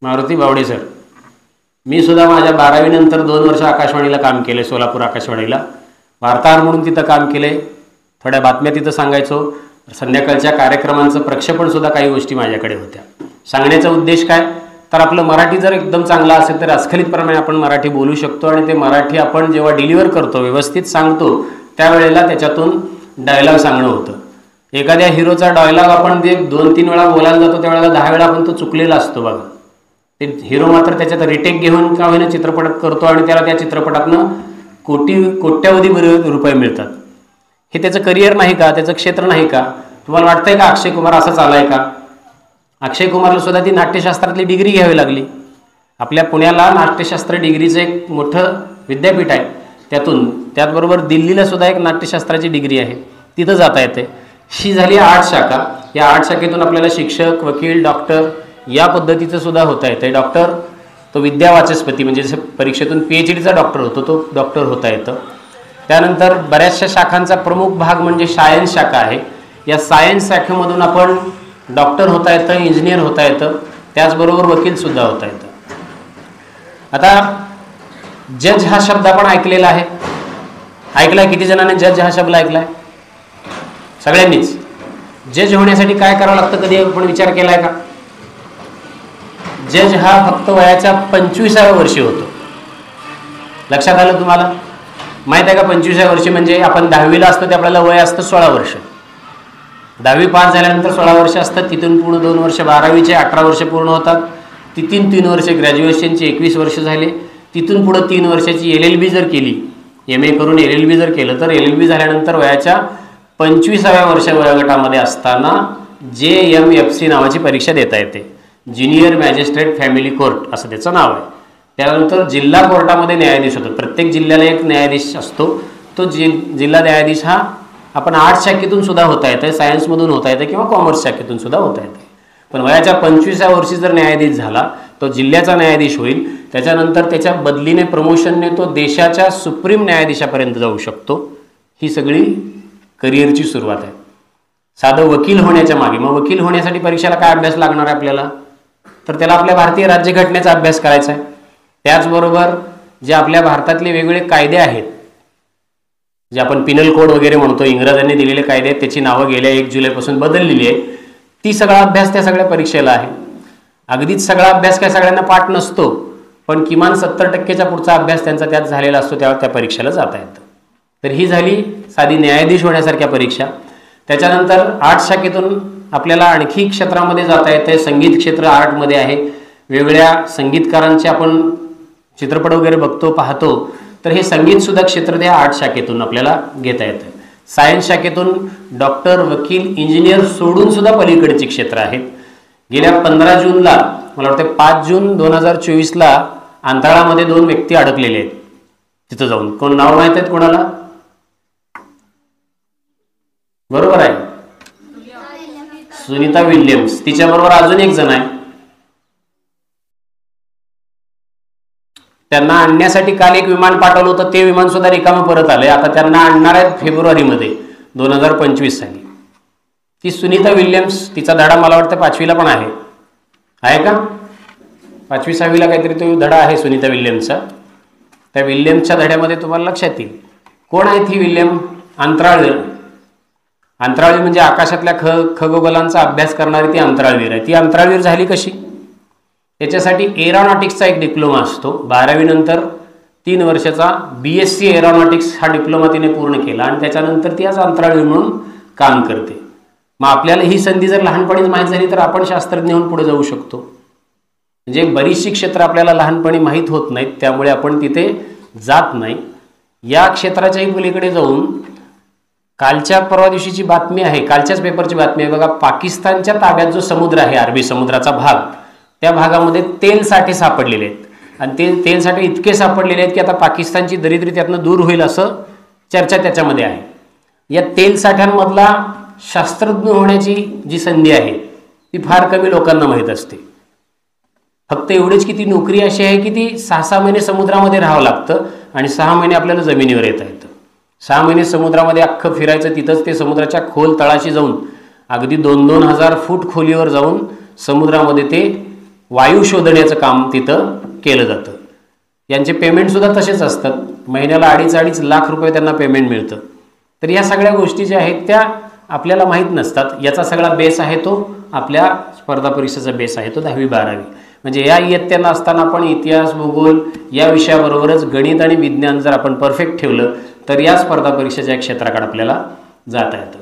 मारुती बावडे सर. मी सुद्धा माझ्या 12वी नंतर 2 वर्ष आकाशवाणीला काम केले, सोलापूर आकाशवाणीला वार्ताहर म्हणून तिथं काम केले. थोड्या बातम्या तिथं सांगायचो. संध्याकाळच्या कार्यक्रमांचं प्रक्षेपण सुद्धा काही गोष्टी माझ्याकडे होत्या. सांगण्याचा उद्देश काय, तर आपलं मराठी जर एकदम चांगलं असेल तर अस्खलितप्रमाणे आपण मराठी बोलू शकतो. आणि ते मराठी आपण जेव्हा डिलिव्हर करतो, व्यवस्थित सांगतो, त्यावेळेला त्याच्यातून डायलॉग सांगणं होतं. एखाद्या हिरोचा डायलॉग आपण जे 2-3 वेळा बोलायला जातो त्यावेळेला 10 वेळा आपण तो चुकलेला असतो बघा. ते हिरो मात्र त्याच्यात रिटेक घेऊन का होईना चित्रपट करतो आणि त्याला त्या चित्रपटातनं कोट्यावधी रुपये मिळतात. हे त्याचं करिअर नाही का, त्याचं क्षेत्र नाही का? तुम्हाला वाटतंय का अक्षय कुमार असाच आलाय का? अक्षय कुमारला सुद्धा ती नाट्यशास्त्रातली डिग्री घ्यावी लागली. आपल्या पुण्याला नाट्यशास्त्र डिग्रीचं एक मोठं विद्यापीठ आहे. त्याचबरोबर दिल्लीला सुद्धा एक नाट्यशास्त्राची डिग्री आहे, तिथं जाता येते. ही झाली 8 शाखा. या 8 शाखेतून आपल्याला शिक्षक, वकील, डॉक्टर या पद्धतीचं सुद्धा होता येतं. डॉक्टर तो विद्यावाचस्पती म्हणजे जसं परीक्षेतून PhDचा डॉक्टर होतो तो डॉक्टर होता येतं. त्यानंतर बऱ्याचशा शाखांचा प्रमुख भाग म्हणजे सायन्स शाखा आहे. या सायन्स शाखेमधून आपण डॉक्टर होता येतं, इंजिनियर होता येतं, त्याचबरोबर वकीलसुद्धा होता येतं. आता जज हा शब्द आपण ऐकलेला आहे, ऐकलाय? किती जणांनी जज हा शब्द ऐकलाय? सगळ्यांनीच. जज होण्यासाठी काय करावं लागतं, कधी आपण विचार केलाय का? जज हा फक्त वयाच्या 25व्या वर्षी होतो. लक्षात आलं तुम्हाला? माहित आहे का 25व्या वर्षी म्हणजे आपण 10वीला असतो ते आपल्याला वय असतं 16 वर्ष. 10वी पास झाल्यानंतर 16 वर्ष असतात, तिथून पूर्ण 2 वर्ष 12वीचे 18 वर्ष पूर्ण होतात, तिथून 3 वर्ष ग्रॅज्युएशनचे 21 वर्ष झाले, तिथून पुढे 3 वर्षाची LLB जर केली, MA करून LLB जर केलं तर LLB झाल्यानंतर वयाच्या 25व्या वर्ष वयोगटामध्ये असताना JMFC नावाची परीक्षा देता येते. ज्युनियर मॅजिस्ट्रेट फॅमिली कोर्ट असं त्याचं नाव आहे. त्यानंतर जिल्हा कोर्टामध्ये न्यायाधीश होतो. प्रत्येक जिल्ह्याला एक न्यायाधीश असतो. तो जिल्हा न्यायाधीश हा आपण आर्ट्स शाखेतून सुद्धा होता येते, सायन्समधून होता येते किंवा कॉमर्स शाखेतून सुद्धा होता येते. पण वयाच्या 25व्या वर्षी जर न्यायाधीश झाला तो जिल्ह्याचा न्यायाधीश होईल. त्याच्यानंतर त्याच्या बदलीने प्रमोशनने तो देशाच्या सुप्रीम न्यायाधीशापर्यंत जाऊ शकतो. ही सगळी करिअरची सुरुवात आहे. साधं वकील होण्याच्या मागे, मग वकील होण्यासाठी परीक्षेला काय अभ्यास लागणार आहे आपल्याला, तर त्याला आपल्या भारतीय राज्यघटनेचा अभ्यास करायचा आहे. त्याचबरोबर जे आपल्या भारतातले वेगवेगळे कायदे आहेत, जे आपण पिनल कोड वगैरे म्हणतो, इंग्रजांनी दिलेले कायदे आहेत, त्याची नावं गेल्या 1 जुलैपासून बदललेली आहे. ती सगळा अभ्यास त्या सगळ्या परीक्षेला आहे. अगदीच सगळा अभ्यास काय सगळ्यांना पाठ नसतो, पण किमान 70% पुढचा अभ्यास त्यांचा त्यात झालेला असतो, त्यावर त्या परीक्षेला जाता येतं. तर ही झाली साधी न्यायाधीश होण्यासारख्या परीक्षा. त्याच्यानंतर आर्ट्स शाखेतून आपल्याला आणखी क्षेत्रामध्ये जाता येतं. संगीत क्षेत्र आर्टमध्ये आहे. वेगवेगळ्या संगीतकारांचे आपण चित्रपट वगैरे बघतो, पाहतो, तर हे संगीतसुद्धा क्षेत्र त्या आर्ट शाखेतून आपल्याला घेता येतं. सायन्स शाखेतून डॉक्टर, वकील, इंजिनियर सोडून सुद्धा पलीकडची क्षेत्र आहेत. गेल्या 15 जूनला, मला वाटतं 5 जून 2024ला अंतराळामध्ये 2 व्यक्ती अडकलेले आहेत तिथं जाऊन. कोण नाव माहित आहेत कोणाला? बरोबर आहे, सुनीता विल्यम्स. तिच्याबरोबर अजून एक जण आहे. त्यांना आणण्यासाठी काल एक विमान पाठवलं होतं, ते विमान सुद्धा रिकामं परत आलंय. आता त्यांना आणणार आहेत फेब्रुवारीमध्ये 2025 साली. ती सुनीता विल्यम्स, तिचा धडा मला वाटतं 5वीला पण आहे का? 5वी 6वीला काहीतरी तो धडा आहे सुनीता विल्यम्सचा. त्या विल्यम्सच्या धड्यामध्ये तुम्हाला लक्षात येईल कोण आहे ती विल्यम. अंतराळवीर. अंतराळवीर म्हणजे आकाशातल्या खगोलांचा अभ्यास करणारी ती अंतराळवीर आहे. ती अंतराळवीर झाली कशी? त्याच्यासाठी एरोनॉटिक्सचा एक डिप्लोमा असतो. 12वी नंतर 3 वर्षाचा BSc एरोनॉटिक्स हा डिप्लोमा तिने पूर्ण केला आणि त्याच्यानंतर ती आज अंतराळवीर म्हणून काम करते. मग आपल्याला ही संधी जर लहानपणीच माहीत झाली तर आपण शास्त्रज्ञ होऊन पुढे जाऊ शकतो. म्हणजे बरीचशी क्षेत्र आपल्याला लहानपणी माहीत होत नाहीत, त्यामुळे आपण तिथे जात नाही. या क्षेत्राच्याही पलीकडे जाऊन कालच्या परवा दिवशीची बातमी आहे, कालच्याच पेपरची बातमी आहे बघा. पाकिस्तानच्या ताब्यात जो समुद्र आहे, अरबी समुद्राचा भाग, त्या भागामध्ये तेल साठे सापडलेले आहेत आणि ते तेल साठे इतके सापडलेले आहेत की आता पाकिस्तानची दरिद्री त्यातनं दूर होईल असं चर्चा त्याच्यामध्ये आहे. या तेल साठ्यांमधला शास्त्रज्ञ होण्याची जी संधी आहे ती फार कमी लोकांना माहीत असते. फक्त एवढेच की ती नोकरी अशी आहे की ती 6-6 महिने समुद्रामध्ये राहावं लागतं आणि 6 महिने आपल्याला जमिनीवर येता येतं. 6 महिने समुद्रामध्ये अख्खं फिरायचं. तिथंच ते समुद्राच्या खोल तळाशी जाऊन अगदी 2-2 हजार फूट खोलीवर जाऊन समुद्रामध्ये ते वायू शोधण्याचं काम तिथं केलं जातं. यांचे पेमेंटसुद्धा तसेच असतात. महिन्याला 2.5 लाख रुपये त्यांना पेमेंट मिळतं. तर या सगळ्या गोष्टी ज्या आहेत त्या आपल्याला माहीत नसतात. याचा सगळा बेस आहे तो आपल्या स्पर्धा परीक्षेचा बेस आहे तो 10वी-12वी. म्हणजे या इयत्तेनं असताना आपण इतिहास, भूगोल या विषयाबरोबरच गणित आणि विज्ञान जर आपण परफेक्ट ठेवलं तर या स्पर्धा परीक्षेच्या क्षेत्राकडे आपल्याला जाता येतं.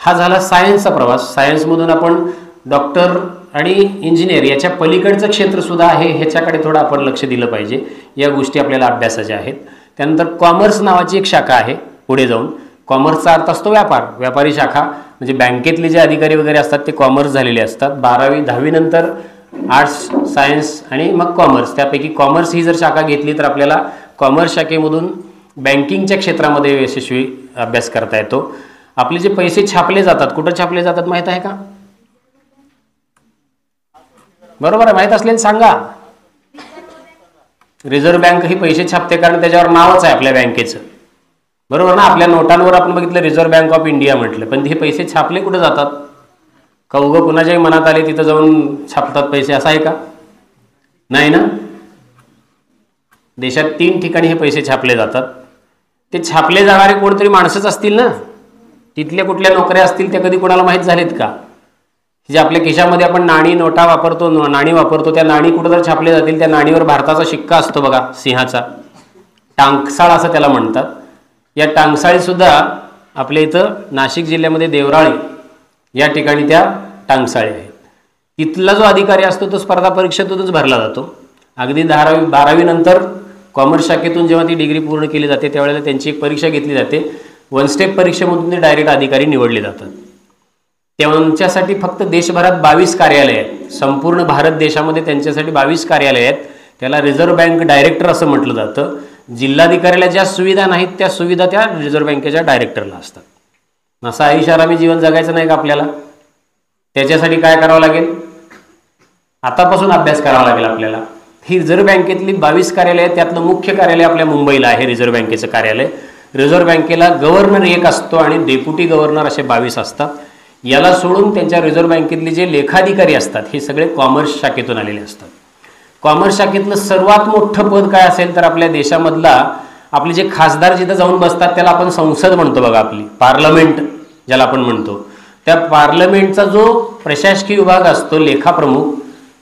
हा झाला सायन्सचा प्रवास. सायन्समधून आपण डॉक्टर आणि इंजिनियर याच्या पलीकडचं क्षेत्रसुद्धा आहे, ह्याच्याकडे थोडं आपण लक्ष दिलं पाहिजे. या गोष्टी आपल्याला अभ्यासाच्या आहेत. त्यानंतर कॉमर्स नावाची एक शाखा आहे पुढे जाऊन. कॉमर्सचा अर्थ असतो व्यापार, व्यापारी शाखा. म्हणजे बँकेतले जे अधिकारी वगैरे असतात ते कॉमर्स झालेले असतात. 10वी नंतर आर्ट्स, सायन्स आणि मग कॉमर्स. त्यापैकी कॉमर्स ही जर शाखा घेतली तर आपल्याला कॉमर्स शाखेमधून बँकिंगच्या क्षेत्रामध्ये यशस्वी अभ्यास करता येतो. आपले जे पैसे छापले जातात, कुठं छापले जातात माहीत आहे का? बरोबर आहे, माहीत असलेलं सांगा. रिझर्व्ह बँक ही पैसे छापते कारण त्याच्यावर नावच आहे आपल्या बँकेचं. बरोबर ना? आपल्या नोटांवर आपण बघितलं रिझर्व्ह बँक ऑफ इंडिया म्हटलं, पण हे पैसे छापले कुठे जातात? का उगं कुणाच्याही मनात आले तिथं जाऊन छापतात पैसे, असं आहे का? नाही ना. देशात 3 ठिकाणी हे पैसे छापले जातात. ते छापले जाणारे कोणतरी माणसंच असतील ना. तिथल्या कुठल्या नोकऱ्या असतील त्या कधी कोणाला माहीत झालेत का? जे आपल्या खिशामध्ये आपण नोटा वापरतो, नाणी वापरतो, त्या नाणी कुठं जर छापल्या जातील त्या नाणीवर भारताचा शिक्का असतो बघा, सिंहाचा, टांगसाळ असं त्याला म्हणतात. या टांगसाळीसुद्धा आपल्या इथं नाशिक जिल्ह्यामध्ये देवराळी या ठिकाणी त्या टांगसाळी आहेत. तिथला जो अधिकारी असतो तो स्पर्धा परीक्षेतूनच भरला जातो. अगदी 12वी नंतर कॉमर्स शाखेतून जेव्हा ती डिग्री पूर्ण केली जाते त्यावेळेला त्यांची एक परीक्षा घेतली जाते. 1 स्टेप परीक्षेमधून ते डायरेक्ट अधिकारी निवडले जातात. त्यांच्यासाठी फक्त देशभरात 22 कार्यालय आहेत. संपूर्ण भारत देशामध्ये त्यांच्यासाठी 22 कार्यालय आहेत. त्याला रिझर्व्ह बँक डायरेक्टर असं म्हटलं जातं. जिल्हाधिकाऱ्याला ज्या सुविधा नाहीत त्या सुविधा त्या रिझर्व्ह बँकेच्या डायरेक्टरला असतात. असं ऐशारामी जीवन जगायचं नाही का आपल्याला? त्याच्यासाठी काय करावं लागेल? आतापासून अभ्यास करावा लागेल आपल्याला. ही रिझर्व्ह बँकेतली 22 कार्यालय आहेत. त्यातलं मुख्य कार्यालय आपल्या मुंबईला आहे, रिझर्व्ह बँकेचं कार्यालय. रिझर्व्ह बँकेला गव्हर्नर एक असतो आणि डेप्युटी गव्हर्नर असे 22 असतात. याला सोडून त्यांच्या रिझर्व्ह बँकेतले जे लेखाधिकारी असतात हे सगळे कॉमर्स शाखेतून आलेले असतात. कॉमर्स शाखेतलं सर्वात मोठं पद काय असेल तर आपल्या देशामधला आपले जे खासदार जिथं जाऊन बसतात त्याला आपण संसद म्हणतो बघा, आपली पार्लमेंट ज्याला आपण म्हणतो, त्या पार्लमेंटचा जो प्रशासकीय विभाग असतो लेखाप्रमुख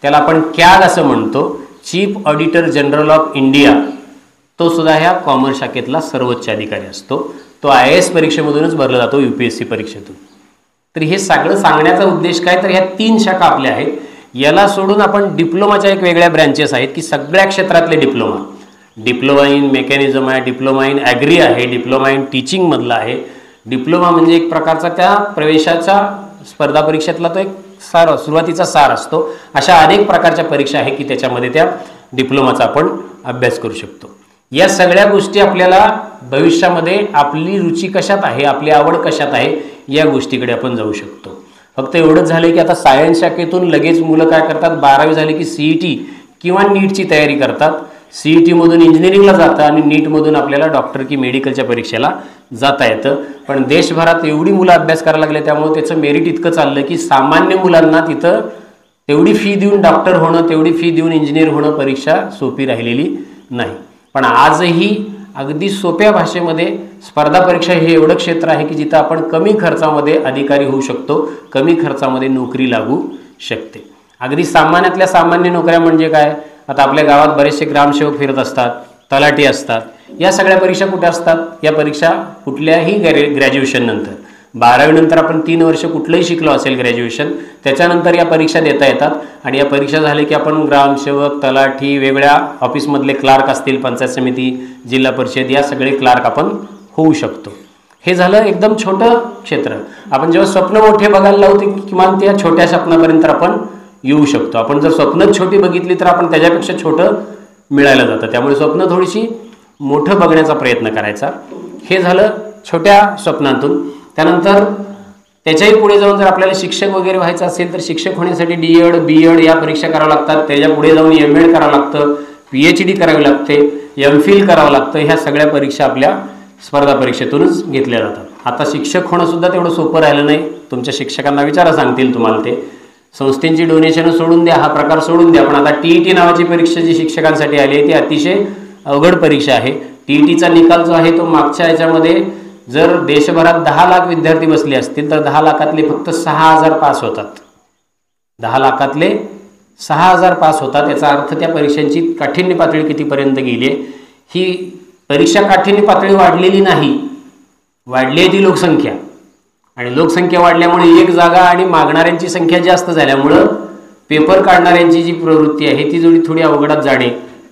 त्याला आपण कॅग असं म्हणतो, chief auditor general of India, तो सुद्धा ह्या कॉमर्स शाखेतला सर्वोच्च अधिकारी असतो. तो IAS परीक्षेमधूनच भरला जातो, UPSC परीक्षेतून. तर हे सगळं सांगण्याचा उद्देश काय तर ह्या 3 शाखा आपल्या आहेत. याला सोडून आपण डिप्लोमाच्या एक वेगळ्या ब्रँचेस आहेत की सगळ्या क्षेत्रातले डिप्लोमा इन मेकॅनिझम आहे, डिप्लोमा इन ॲग्री आहे, डिप्लोमा इन टीचिंगमधला आहे. डिप्लोमा म्हणजे एक प्रकारचा त्या प्रवेशाच्या स्पर्धा परीक्षेतला तो एक सार, सुरुवातीचा सार असतो. अशा अनेक प्रकारच्या परीक्षा आहे की त्याच्यामध्ये त्या डिप्लोमाचा आपण अभ्यास करू शकतो. या सगळ्या गोष्टी आपल्याला भविष्यामध्ये आपली रुची कशात आहे, आपली आवड कशात आहे या गोष्टीकडे आपण जाऊ शकतो. फक्त एवढंच झालं की आता सायन्स शाखेतून लगेच मुलं काय करतात, 12वी झाली की CET किंवा नीटची तयारी करतात. CETमधून इंजिनिअरिंगला जातं आणि नीटमधून आपल्याला डॉक्टर की मेडिकलच्या परीक्षेला जाता येतं. पण देशभरात एवढी मुलं अभ्यास करायला लागले त्यामुळे त्याचं मेरिट इतकं चाललं की सामान्य मुलांना तिथं तेवढी फी देऊन डॉक्टर होणं, तेवढी फी देऊन इंजिनियर होणं परीक्षा सोपी राहिलेली नाही. पण आजही अगदी सोप्या भाषेमध्ये स्पर्धा परीक्षा हे एवढं क्षेत्र आहे की जिथं आपण कमी खर्चामध्ये अधिकारी होऊ शकतो, कमी खर्चामध्ये नोकरी लागू शकते. अगदी सामान्यातल्या सामान्य नोकऱ्या म्हणजे काय, आता आपल्या गावात बरेचसे ग्रामसेवक फिरत असतात, तलाठी असतात. या सगळ्या परीक्षा कुठे असतात? या परीक्षा कुठल्याही ग्रॅज्युएशन नंतर, 12वी नंतर आपण 3 वर्ष कुठलंही शिकलो असेल ग्रॅज्युएशन, त्याच्यानंतर या परीक्षा देता येतात. आणि या परीक्षा झाल्या की आपण ग्रामसेवक, तलाठी, वेगळ्या ऑफिसमधले क्लार्क असतील, पंचायत समिती, जिल्हा परिषद, या सगळे क्लार्क आपण होऊ शकतो. हे झालं एकदम छोटं क्षेत्र. आपण जेव्हा स्वप्न मोठे बघायला लावतो किमान त्या छोट्या स्वप्नापर्यंत आपण येऊ शकतो. आपण जर स्वप्न छोटी बघितली तर आपण त्याच्यापेक्षा छोटं मिळायला जातं. त्यामुळे स्वप्न थोडीशी मोठं बघण्याचा प्रयत्न करायचा. हे झालं छोट्या स्वप्नातून. त्यानंतर त्याच्याही पुढे जाऊन जर आपल्याला शिक्षक वगैरे व्हायचं असेल तर शिक्षक होण्यासाठी D.Ed, B.Ed या परीक्षा कराव्या लागतात. त्याच्या पुढे जाऊन M.Ed करावं लागतं, PhD करावी लागते, M.Phil करावं लागतं. ह्या सगळ्या परीक्षा आपल्या स्पर्धा परीक्षेतूनच घेतल्या जातात. आता शिक्षक होणं सुद्धा तेवढं सोपं राहिलं नाही. तुमच्या शिक्षकांना विचारा, सांगतील तुम्हाला ते. संस्थेची डोनेशन सोडून द्या, हा प्रकार सोडून द्या. पण आता TET नावाची परीक्षा जी शिक्षकांसाठी आली आहे ती अतिशय अवघड परीक्षा आहे. TETचा निकाल जो आहे तो मागच्या याच्यामध्ये जर देशभरात 10 लाख विद्यार्थी बसले असतील तर 10 लाखातले फक्त 6,000 पास होतात. 10 लाखातले 6,000 पास होतात. याचा अर्थ त्या परीक्षांची काठिण्य पातळी कितीपर्यंत गेली आहे. ही परीक्षा काठिण्य पातळी वाढलेली नाही, वाढली आहे ती लोकसंख्या. आणि लोकसंख्या वाढल्यामुळे एक जागा आणि मागणाऱ्यांची संख्या जास्त झाल्यामुळं पेपर काढणाऱ्यांची जी प्रवृत्ती आहे ती थोडी अवघडात जाणे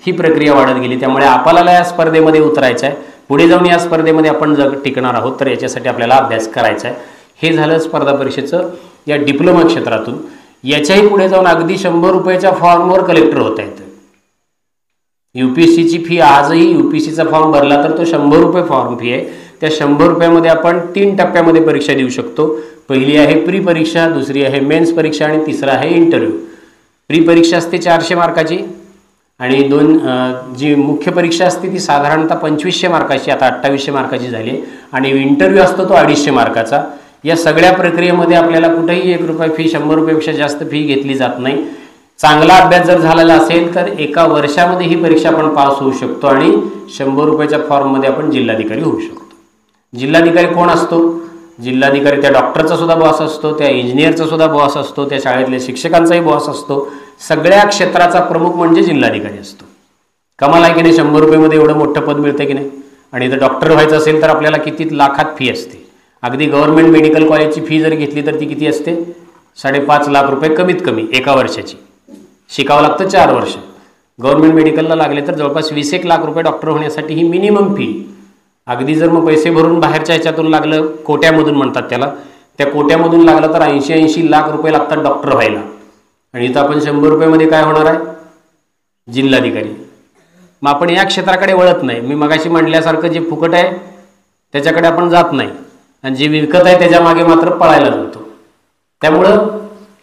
ही प्रक्रिया वाढत गेली. त्यामुळे आपल्याला या स्पर्धेमध्ये उतरायचं आहे. पुढे जाऊन या स्पर्धेमध्ये आपण टिकणार आहोत. तर याच्यासाठी आपल्याला अभ्यास करायचा आहे. हे झालं स्पर्धा परीक्षेचं या डिप्लोमा क्षेत्रातून. याच्याही पुढे जाऊन अगदी 100 रुपयाच्या फॉर्मवर कलेक्टर होता येतं. UPSCची फी आजही UPSCचा फॉर्म भरला तर तो 100 रुपये फॉर्म फी आहे. त्या 100 रुपयामध्ये आपण 3 टप्प्यामध्ये परीक्षा देऊ शकतो. पहिली आहे प्री परीक्षा, दुसरी आहे मेन्स परीक्षा आणि तिसरा आहे इंटरव्ह्यू. प्री परीक्षा असते 400 मार्काची आणि जी मुख्य परीक्षा असते ती साधारणतः 2500 मार्काची, आता 2800 मार्काची झाली. आणि इंटरव्ह्यू असतो तो 250 मार्काचा. या सगळ्या प्रक्रियेमध्ये आपल्याला कुठेही 1 रुपये फी, 100 रुपयापेक्षा जास्त फी घेतली जात नाही. चांगला अभ्यास जर झालेला असेल तर एका वर्षामध्ये ही परीक्षा आपण पास होऊ शकतो आणि 100 रुपयाच्या फॉर्ममध्ये आपण जिल्हाधिकारी होऊ शकतो. जिल्हाधिकारी कोण असतो जिल्हाधिकारी त्या डॉक्टरचा सुद्धा बॉस असतो, त्या इंजिनियरचा सुद्धा बॉस असतो, त्या शाळेतल्या शिक्षकांचाही बॉस असतो. सगळ्या क्षेत्राचा प्रमुख म्हणजे जिल्हाधिकारी असतो. कमाल आहे की नाही? 100 रुपयेमध्ये एवढं मोठं पद मिळतं की नाही? आणि जर डॉक्टर व्हायचं असेल तर आपल्याला किती लाखात फी असते. अगदी गव्हर्नमेंट मेडिकल कॉलेजची फी जर घेतली तर ती किती असते? 5.5 लाख रुपये कमीत कमी एका वर्षाची. शिकावं लागतं 4 वर्ष. गव्हर्नमेंट मेडिकलला लागले तर जवळपास 20-1 लाख रुपये डॉक्टर होण्यासाठी ही मिनिमम फी. अगदी जर मग पैसे भरून बाहेरच्या ह्याच्यातून लागलं, कोट्यामधून म्हणतात त्याला, त्या कोट्यामधून लागलं तर 80-80 लाख रुपये लागतात डॉक्टर व्हायला. आणि इथं आपण 100 रुपयेमध्ये काय होणार आहे? जिल्हाधिकारी. मग आपण या क्षेत्राकडे वळत नाही. मी मगाशी म्हटल्यासारखं जे फुकट आहे त्याच्याकडे आपण जात नाही, आणि जे विकत आहे त्याच्या मागे मात्र पळायला जातो. त्यामुळं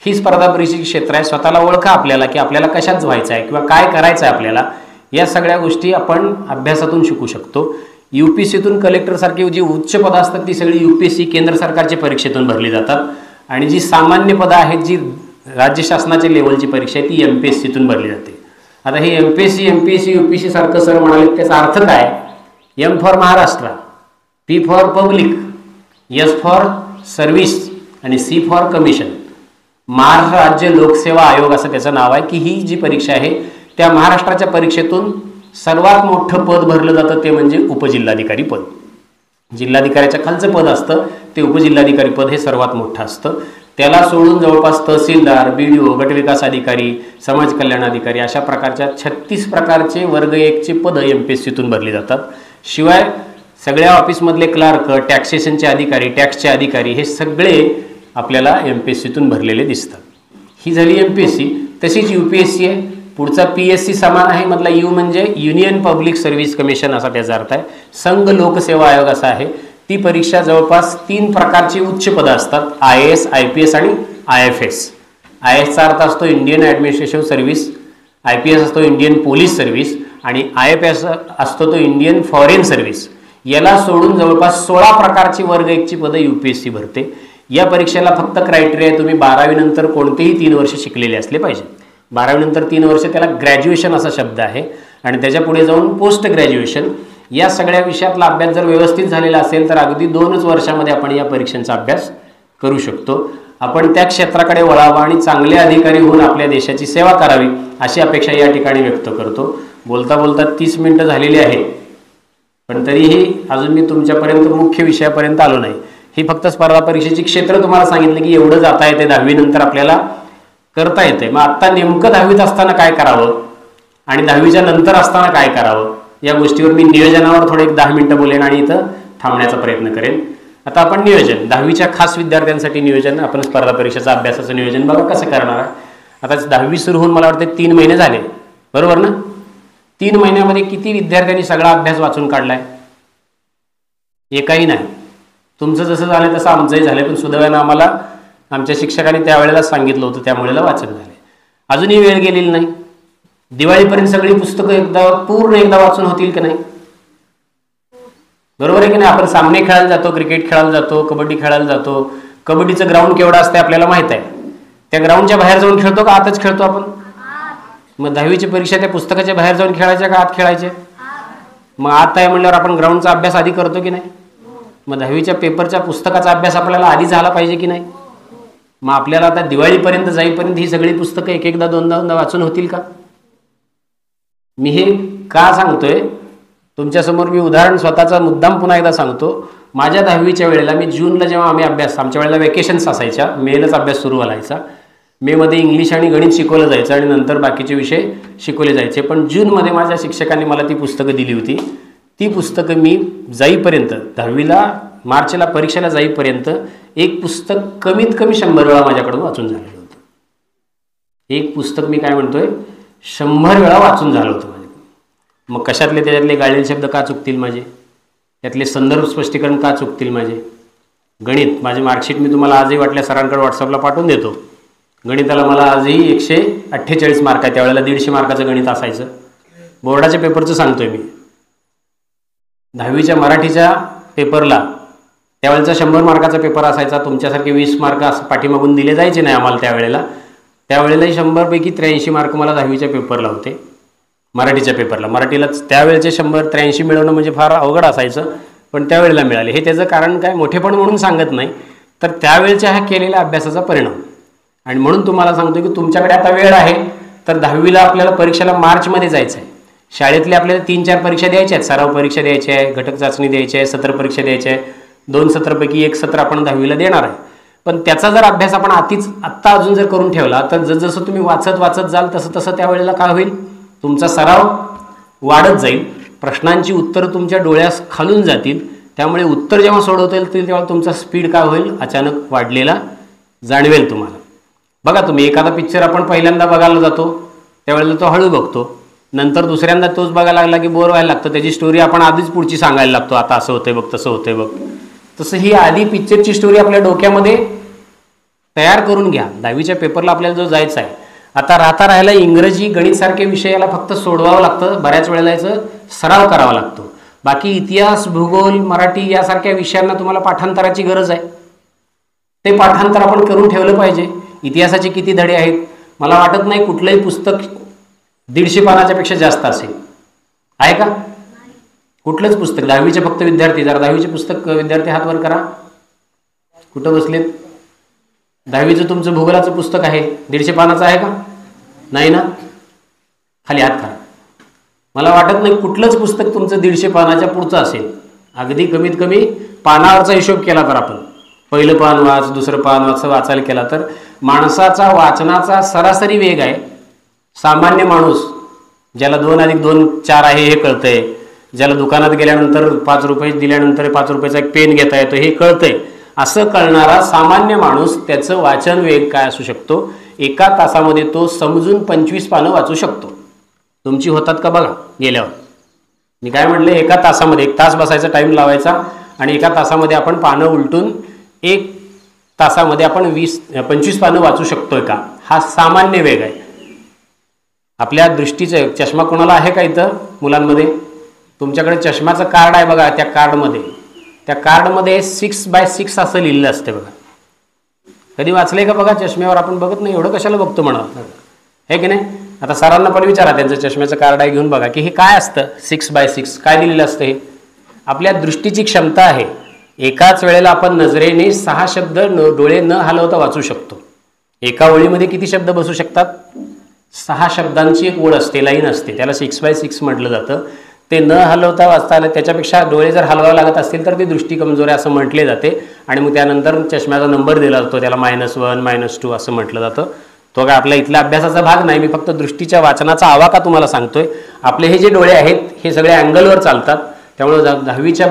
ही स्पर्धा परीक्षेचे क्षेत्र आहे. स्वतःला ओळखा आपल्याला की आपल्याला कशात व्हायचं आहे किंवा काय करायचं आहे आपल्याला. या सगळ्या गोष्टी आपण अभ्यासातून शिकू शकतो. UPSCतून कलेक्टरसारखी जी उच्च पदं असतात ती सगळी UPSC केंद्र सरकारच्या परीक्षेतून भरली जातात, आणि जी सामान्य पदं आहेत, जी राज्य शासनाच्या लेवलची परीक्षा आहे, ती MPSCतून भरली जाते. आता हे MPSC, MPSC, UPSC सारखं सर म्हणाले, त्याचा अर्थ काय? M for Maharashtra, P for public, S for service आणि C फॉर कमिशन. महाराष्ट्र राज्य लोकसेवा आयोग असं त्याचं नाव आहे. की ही जी परीक्षा आहे त्या महाराष्ट्राच्या परीक्षेतून सर्वात मोठं पद भरलं जातं ते म्हणजे उपजिल्हाधिकारी पद. जिल्हाधिकाऱ्याच्या खालचं पद असतं ते उपजिल्हाधिकारी पद हे सर्वात मोठं असतं. त्याला सोडून जवळपास तहसीलदार, BDO, गटविकास अधिकारी, समाज कल्याण अधिकारी अशा प्रकारच्या 36 प्रकारचे वर्ग 1चे पदं MPSCतून भरली जातात. शिवाय सगळ्या ऑफिसमधले क्लार्क, टॅक्सेशनचे अधिकारी, टॅक्सचे अधिकारी हे सगळे आपल्याला MPSCतून भरलेले दिसतात. ही झाली MPSC. तशीच UPSC आहे. पुढचा PSC समान आहे. मधला U म्हणजे युनियन पब्लिक सर्व्हिस कमिशन असा त्याचा अर्थ आहे. संघ लोकसेवा आयोग असा आहे. ती परीक्षा जवळपास 3 प्रकारची उच्च पदं असतात: IAS, IPS आणि IFS. IASचा अर्थ असतो इंडियन ॲडमिनिस्ट्रेटिव्ह सर्व्हिस, IPS असतो इंडियन पोलीस सर्व्हिस आणि IFS असतो तो इंडियन फॉरेन सर्व्हिस. याला सोडून जवळपास 16 प्रकारची वर्ग 1ची पदं UPSC भरते. या परीक्षेला फक्त क्रायटेरिया आहे तुम्ही 12वी नंतर कोणतेही 3 वर्ष शिकलेले असले पाहिजे. 12वी नंतर 3 वर्ष, त्याला ग्रॅज्युएशन असा शब्द आहे, आणि त्याच्या पुढे जाऊन पोस्ट ग्रॅज्युएशन. या सगळ्या विषयातला अभ्यास जर व्यवस्थित झालेला असेल तर अगदी 2च वर्षामध्ये आपण या परीक्षांचा अभ्यास करू शकतो. आपण त्या क्षेत्राकडे वळावं आणि चांगले अधिकारी होऊन आपल्या देशाची सेवा करावी अशी अपेक्षा या ठिकाणी व्यक्त करतो. बोलता बोलता 30 मिनिटं झालेली आहेत, पण तरीही अजून मी तुमच्यापर्यंत मुख्य विषयापर्यंत आलो नाही. ही फक्त स्पर्धा परीक्षेची क्षेत्र तुम्हाला सांगितलं की एवढं जाता येते, 10वी नंतर आपल्याला करता येते. मग आत्ता नेमकं 10वीत असताना काय करावं आणि 10वीच्या नंतर असताना काय करावं या गोष्टीवर मी नियोजनावर थोडे 10 मिनिटं बोलेन आणि इथं थांबण्याचा प्रयत्न करेन. आता आपण नियोजन, 10वीच्या खास विद्यार्थ्यांसाठी नियोजन, आपण स्पर्धा परीक्षेचं अभ्यासाचं नियोजन बघा कसं करणार आहे. आता 10वी सुरू होऊन मला वाटतं 3 महिने झाले, बरोबर ना? 3 महिन्यामध्ये किती विद्यार्थ्यांनी सगळा अभ्यास वाचून काढलाय? एकही नाही. तुमचं जसं झालं तसं आमचंही झालं, पण सुदैवानं आम्हाला आमच्या शिक्षकांनी त्यावेळेला सांगितलं होतं, त्यामुळे वाचन झाले. अजूनही वेळ गेलेली नाही. दिवाळीपर्यंत सगळी पुस्तकं पूर्ण एकदा वाचून होतील की नाही? बरोबर आहे की नाही? आपण सामने खेळायला जातो, क्रिकेट खेळायला जातो, कबड्डी खेळायला जातो. कबड्डीचं ग्राउंड केवढं असतं आपल्याला माहित आहे. त्या ग्राउंडच्या बाहेर जाऊन खेळतो का आतच खेळतो आपण? मग 10वीची परीक्षा त्या पुस्तकाच्या बाहेर जाऊन खेळायच्या का आत खेळायचे? मग आत आहे म्हणल्यावर आपण ग्राउंडचा अभ्यास आधी करतो की नाही? मग 10वीच्या पेपरच्या पुस्तकाचा अभ्यास आपल्याला आधी झाला पाहिजे की नाही? मग आपल्याला आता दिवाळीपर्यंत जाईपर्यंत ही सगळी पुस्तकं एकदा दोनदा वाचून होतील का? मी हे का सांगतोय तुमच्यासमोर? मी उदाहरण स्वतःचा मुद्दाम पुन्हा एकदा सांगतो. माझ्या 10वीच्या वेळेला मी जूनला जेव्हा आम्ही अभ्यास, आमच्या वेळेला वेकेशन्स असायच्या, मेलाच अभ्यास सुरू व्हायचा. मेमध्ये इंग्लिश आणि गणित शिकवलं जायचं आणि नंतर बाकीचे विषय शिकवले जायचे. पण जूनमध्ये माझ्या शिक्षकांनी मला ती पुस्तकं दिली होती. ती पुस्तकं मी जाईपर्यंत 10वीला मार्चला परीक्षेला जाईपर्यंत एक पुस्तक कमीत कमी 100 वेळा माझ्याकडून वाचून झालेलं होतं. एक पुस्तक मी काय म्हणतोय 100 वेळा वाचून झालं होतं माझ्याकडून. मग कशातले त्याच्यातले गाळलेले शब्द का चुकतील माझे? त्यातले संदर्भ स्पष्टीकरण का चुकतील माझे? गणित, माझे मार्कशीट मी तुम्हाला आजही वाटल्या सरांकडे व्हॉट्सअपला पाठवून देतो. गणिताला मला आजही 148 मार्क आहे. त्यावेळेला 150 मार्काचं गणित असायचं. बोर्डाच्या पेपरचं सांगतोय मी. 10वीच्या मराठीच्या पेपरला त्यावेळेचा 100 मार्काचा पेपर असायचा. तुमच्यासारखे 20 मार्क असं पाठीमागून दिले जायचे नाही आम्हाला त्यावेळेलाही 100 पैकी 83 मार्क मला 10वीच्या पेपरला होते. मराठीच्या पेपरला, मराठीला त्यावेळेचे 100 83 मिळवणं म्हणजे फार अवघड असायचं. पण त्यावेळेला मिळाले. हे त्याचं कारण काय मोठेपण म्हणून सांगत नाही, तर त्यावेळच्या ह्या केलेल्या अभ्यासाचा परिणाम. आणि म्हणून तुम्हाला सांगतो की तुमच्याकडे आता वेळ आहे, तर 10वीला आपल्याला परीक्षेला मार्चमध्ये जायचं आहे. शाळेतले आपल्याला 3-4 परीक्षा द्यायच्या आहेत. सराव परीक्षा द्यायची आहे, घटक चाचणी द्यायची आहे, सत्र परीक्षा द्यायची आहे. 2 सत्रापैकी 1 सत्र आपण 10वीला देणार आहे. पण त्याचा जर अभ्यास आपण आत्ता अजून जर करून ठेवला, तर जसं तुम्ही वाचत जाल तसं त्यावेळेला काय होईल, तुमचा सराव वाढत जाईल, प्रश्नांची उत्तरं तुमच्या डोळ्यास खालून जातील. त्यामुळे उत्तर जेव्हा सोडवता येईल तेव्हा तुमचा स्पीड काय होईल, अचानक वाढलेला जाणवेल तुम्हाला. बघा तुम्ही एखादा पिक्चर आपण पहिल्यांदा बघायला जातो त्यावेळेला तो हळू बघतो, नंतर दुसऱ्यांदा तोच बघायला लागला की बोर व्हायला लागतं. त्याची स्टोरी आपण आधीच पुढची सांगायला लागतो, आता असं होतंय बघ, तसं होतंय बघ. तसं ही आधी पिक्चरची स्टोरी आपल्या डोक्यामध्ये तयार करून घ्या. 10वीच्या पेपरला आपल्याला जो जायचं आहे, आता राहायला इंग्रजी गणित सारखे विषयाला फक्त सोडवावं लागतं, बऱ्याच वेळेला याचं सराव करावा लागतो. बाकी इतिहास, भूगोल, मराठी यासारख्या विषयांना तुम्हाला पाठांतराची गरज आहे. ते पाठांतर आपण करून ठेवलं पाहिजे. इतिहासाचे किती धडे आहेत, मला वाटत नाही कुठलंही पुस्तक 150 पानाच्या पेक्षा जास्त असेल, आहे का? कुठलंच पुस्तक 10वीचे फक्त विद्यार्थी, जरा 10वीचे पुस्तक विद्यार्थी हात वर करा. कुठं बसलेत? 10वीचं तुमचं भूगोलाचं पुस्तक आहे, 150 पानाचं आहे का? नाही ना? खाली हात करा. मला वाटत नाही कुठलंच पुस्तक तुमचं 150 पानाच्या पुढचं असेल. अगदी कमीत कमी पानावरचा हिशोब केला तर आपण पहिलं पान वाच, दुसरं पान वाच, वाचायला केला तर माणसाचा वाचनाचा सरासरी वेग आहे. सामान्य माणूस ज्याला 2+2 4 आहे हे कळतंय, ज्याला दुकानात गेल्यानंतर 5 रुपये दिल्यानंतर 5 रुपयाचा एक पेन घेता येतो हे कळतंय, असं कळणारा सामान्य माणूस त्याचं वाचन वेग काय असू शकतो, 1 तासामध्ये तो समजून 25 पानं वाचू शकतो. तुमची होतात का बघा गेल्यावर. मी काय म्हटलं, 1 तासामध्ये 1 तास बसायचा टाईम लावायचा आणि 1 तासामध्ये आपण पानं उलटून 1 तासामध्ये आपण 25 पानं वाचू शकतोय का, हा सामान्य वेग आहे. आपल्या दृष्टीचं चष्मा कोणाला आहे का इथं मुलांमध्ये? तुमच्याकडे चष्माचं कार्ड आहे बघा, त्या कार्डमध्ये 6x6 असं लिहिलं असते बघा. कधी वाचलंय का बघा? चष्म्यावर आपण बघत नाही, एवढं कशाला बघतो म्हणा, हे की नाही? आता सरांना पण विचारा, त्यांचं चष्म्याचं कार्ड आहे घेऊन बघा की हे काय असतं. 6x6 काय दिलेलं असतं? हे आपल्या दृष्टीची क्षमता आहे. एकाच वेळेला आपण नजरेने 6 शब्द डोळे न हलवता वाचू शकतो. एका ओळीमध्ये किती शब्द बसू शकतात? 6 शब्दांची एक ओळ असते, लाईन असते, त्याला 6x6 म्हटलं जातं. ते न हलवता वाचता आलं, त्याच्यापेक्षा डोळे जर हलवावे लागत असतील तर ती दृष्टी कमजोर आहे असं म्हटले जाते. आणि मग त्यानंतर चष्म्याचा नंबर दिला जातो, त्याला -1 -2 असं म्हटलं जातं. तो काय आपल्या इथल्या अभ्यासाचा भाग नाही, मी फक्त दृष्टीच्या वाचनाचा आवाका तुम्हाला सांगतोय. आपले हे जे डोळे आहेत हे सगळे अँगलवर चालतात, त्यामुळे 10वीच्या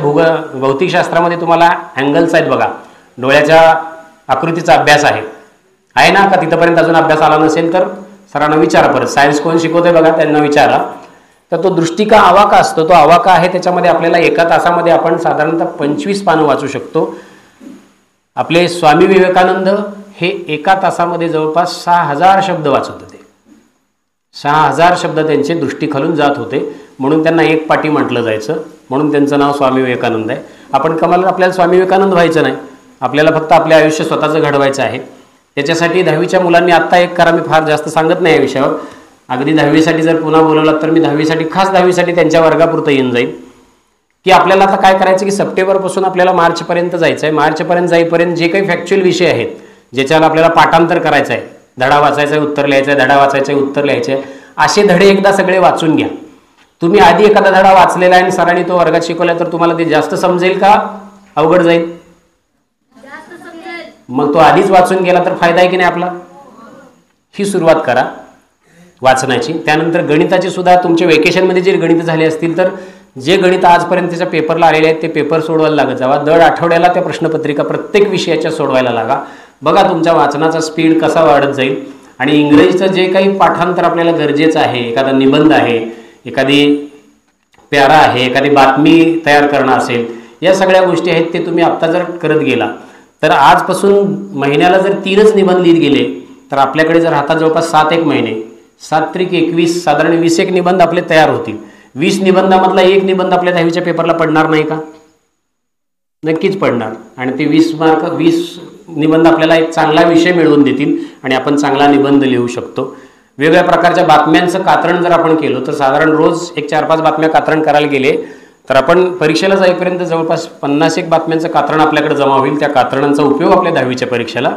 भौतिकशास्त्रामध्ये तुम्हाला अँगल्स आहेत बघा, डोळ्याच्या आकृतीचा अभ्यास आहे ना? का तिथंपर्यंत अजून अभ्यास आला नसेल तर सरांना विचारा, परत सायन्स कोण शिकवतोय बघा त्यांना विचारा. तर तो दृष्टी का आवाका असतो, तो आवाका आहे, त्याच्यामध्ये आपल्याला 1 तासामध्ये आपण साधारणतः 25 पानं वाचू शकतो. आपले स्वामी विवेकानंद हे 1 तासामध्ये जवळपास 6000 शब्द वाचत होते. 6000 शब्द त्यांचे दृष्टी खालून जात होते, म्हणून त्यांना एक पाटी म्हटलं जायचं, म्हणून त्यांचं नाव स्वामी विवेकानंद आहे. आपण कमाल आपल्याला स्वामी विवेकानंद व्हायचं नाही, आपल्याला फक्त आपले आयुष्य स्वतःचं घडवायचं आहे. त्याच्यासाठी 10वीच्या मुलांनी आत्ता एक करा, मी फार जास्त सांगत नाही या विषयावर. अगदी 10वीसाठी जर पुन्हा बोलवलात तर मी 10वीसाठी खास 10वीसाठी त्यांच्या वर्गापुरतं येऊन जाईल की आपल्याला आता काय करायचं की सप्टेंबरपासून आपल्याला मार्चपर्यंत जायचं आहे. मार्चपर्यंत जाईपर्यंत जे काही फॅक्च्युअल विषय आहेत ज्याच्यावर आपल्याला पाठांतर करायचं आहे, धडा वाचायचा आहे, उत्तर लिहायचं आहे, धडा वाचायचं आहे, उत्तर लिहायचं आहे, असे धडे एकदा सगळे वाचून घ्या. तुम्ही आधी एखादा धडा वाचलेला आहे आणि सरांनी तो वर्गात शिकवला तर तुम्हाला ते जास्त समजेल का अवघड जाईल? मग तो आधीच वाचून गेला तर फायदा आहे की नाही आपला? ही सुरुवात करा वाचनाची. त्यानंतर गणिताची सुद्धा तुमच्या वेकेशनमध्ये जे गणित झाले असतील तर जे गणित आजपर्यंतच्या पेपरला आलेले आहेत ते पेपर सोडवायला लागत जावा. दर आठवड्याला त्या प्रश्नपत्रिका प्रत्येक विषयाच्या सोडवायला लागा. बघा तुमच्या वाचनाचा स्पीड कसा वाढत जाईल. आणि इंग्रजीचं जे काही पाठांतर आपल्याला गरजेचं आहे, एखादा निबंध आहे, एखादी प्यारा आहे, एखादी बातमी तयार करणं असेल, या सगळ्या गोष्टी आहेत ते तुम्ही आत्ता जर करत गेला तर आजपासून महिन्याला जर 3च निबंध लिहित गेले तर आपल्याकडे जर हातात जवळपास 7 महिने, 7 त्रिक 21, साधारण 20 निबंध आपले तयार होतील. 20 निबंधामधला एक निबंध आपल्या 10वीच्या पेपरला पडणार नाही का? नक्कीच पडणार. आणि ते 20 निबंध आपल्याला एक चांगला विषय मिळवून देतील आणि आपण चांगला निबंध लिहू शकतो. वेगवेगळ्या प्रकारच्या बातम्यांचं कात्रण जर आपण केलं तर साधारण रोज एक 4-5 बातम्या कात्रण करायला गेले तर आपण परीक्षेला जाईपर्यंत जवळपास 50 बातम्यांचं कात्रण आपल्याकडे जमा होईल. त्या कात्रणांचा उपयोग आपल्या 10वीच्या परीक्षेला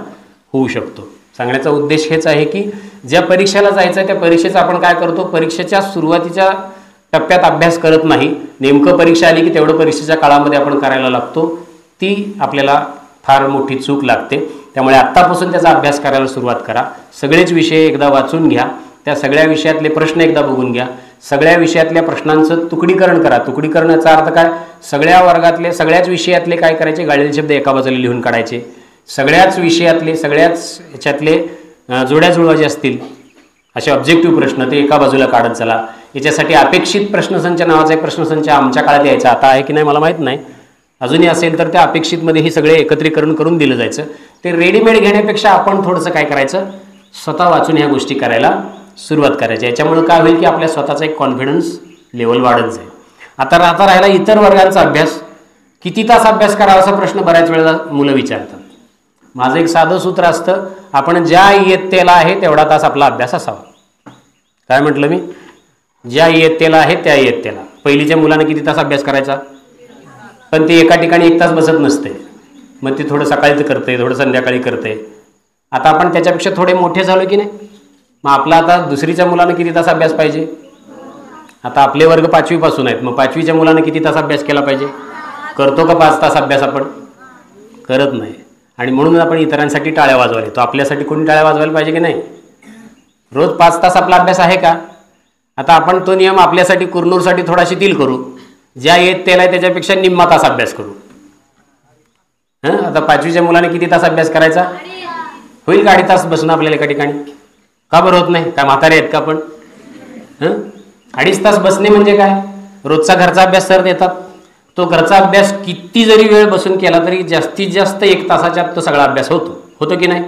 होऊ शकतो. सांगण्याचा उद्देश हेच आहे की ज्या परीक्षेला जायचं आहे त्या परीक्षेचा आपण काय करतो, परीक्षेच्या सुरुवातीच्या टप्प्यात अभ्यास करत नाही. नेमकं परीक्षा आली की तेवढं परीक्षेच्या काळामध्ये आपण करायला लागतो. ती आपल्याला फार मोठी चूक लागते. त्यामुळे आत्तापासून त्याचा अभ्यास करायला सुरुवात करा. सगळेच विषय एकदा वाचून घ्या. त्या सगळ्या विषयातले प्रश्न एकदा बघून घ्या. सगळ्या विषयातल्या प्रश्नांचं तुकडीकरण करा. तुकडीकरणाचा अर्थ काय, सगळ्या वर्गातले सगळ्याच विषयातले काय करायचे, गाळलेले शब्द एका बाजूला लिहून काढायचे. सगळ्याच विषयातले सगळ्याच ह्याच्यातले जोड्या जुळवा जे असतील असे ऑब्जेक्टिव्ह प्रश्न ते एका बाजूला काढत चला. याच्यासाठी अपेक्षित प्रश्नसंच नावाचा एक प्रश्नसंच आमच्या काळात यायचा, आता आहे की नाही मला माहीत नाही, अजूनही असेल तर त्या अपेक्षितमध्ये हे सगळे एकत्रीकरण करून दिलं जायचं. ते रेडीमेड घेण्यापेक्षा आपण थोडंसं काय करायचं, स्वतः वाचून ह्या गोष्टी करायला सुरुवात करायची. याच्यामुळे काय होईल की आपल्या स्वतःचा एक कॉन्फिडन्स लेवल वाढत जाईल. आता राहिला इतर वर्गांचा अभ्यास. किती तास अभ्यास करावा असा प्रश्न बऱ्याच वेळेला मुलं विचारतात. माझं एक साधं सूत्र असतं, आपण ज्या इयत्तेला आहे तेवढा तास आपला अभ्यास असावा. काय म्हटलं मी, ज्या इयत्तेला आहे त्या इयत्तेला. पहिलीच्या मुलानं किती तास अभ्यास करायचा, पण ते एका ठिकाणी 1 तास बसत नसते. मग ते थोडं सकाळीच करते, थोडं संध्याकाळी करते. आता आपण त्याच्यापेक्षा थोडे मोठे झालो की नाही, मग आपला आता दुसरीच्या मुलानं किती तास अभ्यास पाहिजे. आता आपले वर्ग 5वी पासून आहेत, मग 5वीच्या मुलानं किती तास अभ्यास केला पाहिजे. करतो का 5 तास अभ्यास, आपण करत नाही. आणि म्हणून आपण इतरांसाठी टाळ्या वाजवायला येतो. आपल्यासाठी कोणी टाळ्या वाजवायला पाहिजे की नाही. रोज 5 तास आपला अभ्यास आहे का. आता आपण तो नियम आपल्यासाठी कुरनूरसाठी थोडा शिथिल करू. ज्या इयत्तेला आहे त्याच्यापेक्षा निम्मा तास अभ्यास करू. आता 5वीच्या मुलाने किती तास अभ्यास करायचा, होईल का 2.5 तास बसणं आपल्याला एका ठिकाणी. का बरं होत नाही, काय म्हातारे आहेत का आपण. 2.5 तास बसणे म्हणजे काय, रोजचा घरचा अभ्यास सर देतात. तो घरचा अभ्यास किती जरी वेळ बसून केला तरी जास्तीत जास्त 1 तासाच्या तो सगळा अभ्यास होतो की नाही.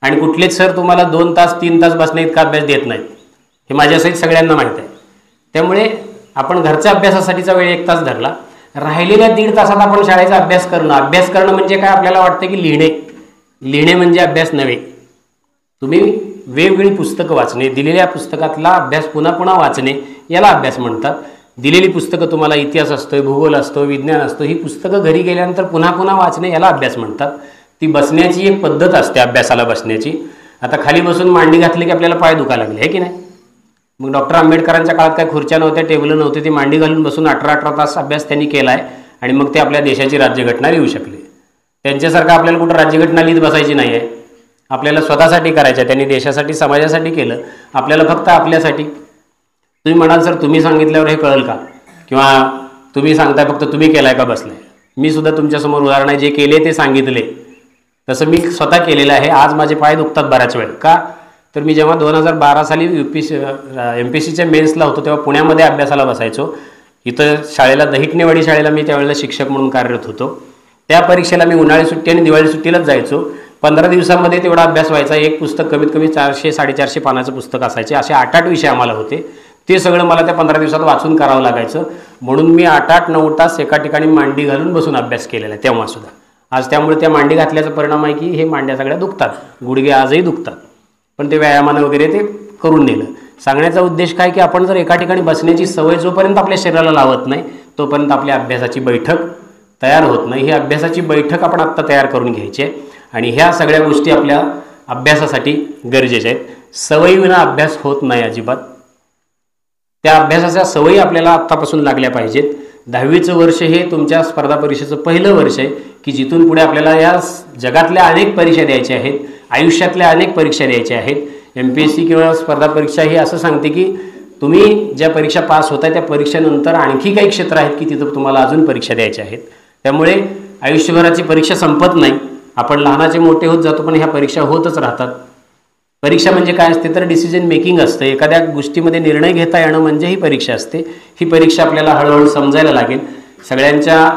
आणि कुठलेच सर तुम्हाला 2 तास 3 तास बसण्या इतका अभ्यास देत नाहीत, हे माझ्यासहित सगळ्यांना माहीत आहे. त्यामुळे आपण घरच्या अभ्यासासाठीचा वेळ 1 तास धरला. राहिलेल्या 1.5 तासात आपण शाळेचा अभ्यास करणं म्हणजे काय, आपल्याला वाटतं की लिहिणे म्हणजे अभ्यास नव्हे. तुम्ही वेगवेगळी पुस्तकं वाचणे, दिलेल्या पुस्तकातला अभ्यास पुन्हा पुन्हा वाचणे, याला अभ्यास म्हणतात. दिलेली पुस्तकं तुम्हाला इतिहास असतो, भूगोल असतो, विज्ञान असतो, ही पुस्तकं घरी गेल्यानंतर पुन्हा पुन्हा वाचणे याला अभ्यास म्हणतात. ती बसण्याची एक पद्धत असते अभ्यासाला बसण्याची. आता खाली बसून मांडी घातली की आपल्याला पाय दुखायला लागले, आहे की नाही. मग डॉक्टर आंबेडकरांच्या काळात काय खुर्च्या नव्हत्या, टेबल नव्हते, ती मांडी घालून बसून 18 तास अभ्यास त्यांनी केला आहे. आणि मग ते आपल्या देशाची राज्यघटना लिहू शकले. त्यांच्यासारखं आपल्याला कुठं राज्यघटना लिहित बसायची नाही आहे, आपल्याला स्वतःसाठी करायचं. त्यांनी देशासाठी समाजासाठी केलं, आपल्याला फक्त आपल्यासाठी. तुम्ही म्हणाल सर तुम्ही सांगितल्यावर हे कळेल का, किंवा तुम्ही सांगताय फक्त तुम्ही केलाय का बसलाय. मी सुद्धा तुमच्यासमोर उदाहरण आहे, जे केले ते सांगितले तसं मी स्वतः केलेलं आहे. आज माझे पाय दुखतात बऱ्याच वेळ. का तर मी जेव्हा 2012 साली MPSCच्या मेन्सला होतो तेव्हा पुण्यामध्ये अभ्यासाला बसायचो. इथं शाळेला दहिटनेवाडी शाळेला मी त्यावेळेला शिक्षक म्हणून कार्यरत होतो. त्या परीक्षेला मी उन्हाळी सुट्टी आणि दिवाळी सुट्टीलाच जायचो. 15 दिवसामध्ये तेवढा अभ्यास व्हायचा. एक पुस्तक कमीत कमी 400-450 पानाचं पुस्तक असायचे. असे 8-8 विषय आम्हाला होते. ते सगळं मला त्या 15 दिवसात वाचून करावं लागायचं. म्हणून मी 8-9 तास एका ठिकाणी मांडी घालून बसून अभ्यास केलेला आहे तेव्हासुद्धा. आज त्यामुळे त्या मांडी घातल्याचा परिणाम आहे की हे मांड्या सगळ्या दुखतात, गुडघे आजही दुखतात. पण ते व्यायामानं वगैरे ते करून नेलं. सांगण्याचा उद्देश काय की आपण जर एका ठिकाणी बसण्याची सवय जोपर्यंत आपल्या शरीराला लावत नाही तोपर्यंत आपल्या अभ्यासाची बैठक तयार होत नाही. ही अभ्यासाची बैठक आपण आत्ता तयार करून घ्यायची आहे. आणि ह्या सगळ्या गोष्टी आपल्या अभ्यासासाठी गरजेच्या आहेत. सवयीविना अभ्यास होत नाही अजिबात. त्या अभ्यासाच्या सवयी आपल्याला आत्तापासून लागल्या पाहिजेत. 10वीचं वर्ष हे तुमच्या स्पर्धा परीक्षेचं पहिलं वर्ष आहे की जिथून पुढे आपल्याला या जगातल्या अनेक परीक्षा द्यायच्या आहेत, आयुष्यातल्या अनेक परीक्षा द्यायच्या आहेत. MPSC किंवा स्पर्धा परीक्षा ही असं सांगते की तुम्ही ज्या परीक्षा पास होत आहे त्या परीक्षेनंतर आणखी काही क्षेत्र आहेत की तिथं तुम्हाला अजून परीक्षा द्यायच्या आहेत. त्यामुळे आयुष्यभराची परीक्षा संपत नाही. आपण लहानाचे मोठे होत जातो पण ह्या परीक्षा होतच राहतात. परीक्षा म्हणजे काय असते तर डिसिजन मेकिंग असतं. एखाद्या गोष्टीमध्ये निर्णय घेता येणं म्हणजे ही परीक्षा असते. ही परीक्षा आपल्याला हळूहळू समजायला लागेल. सगळ्यांच्या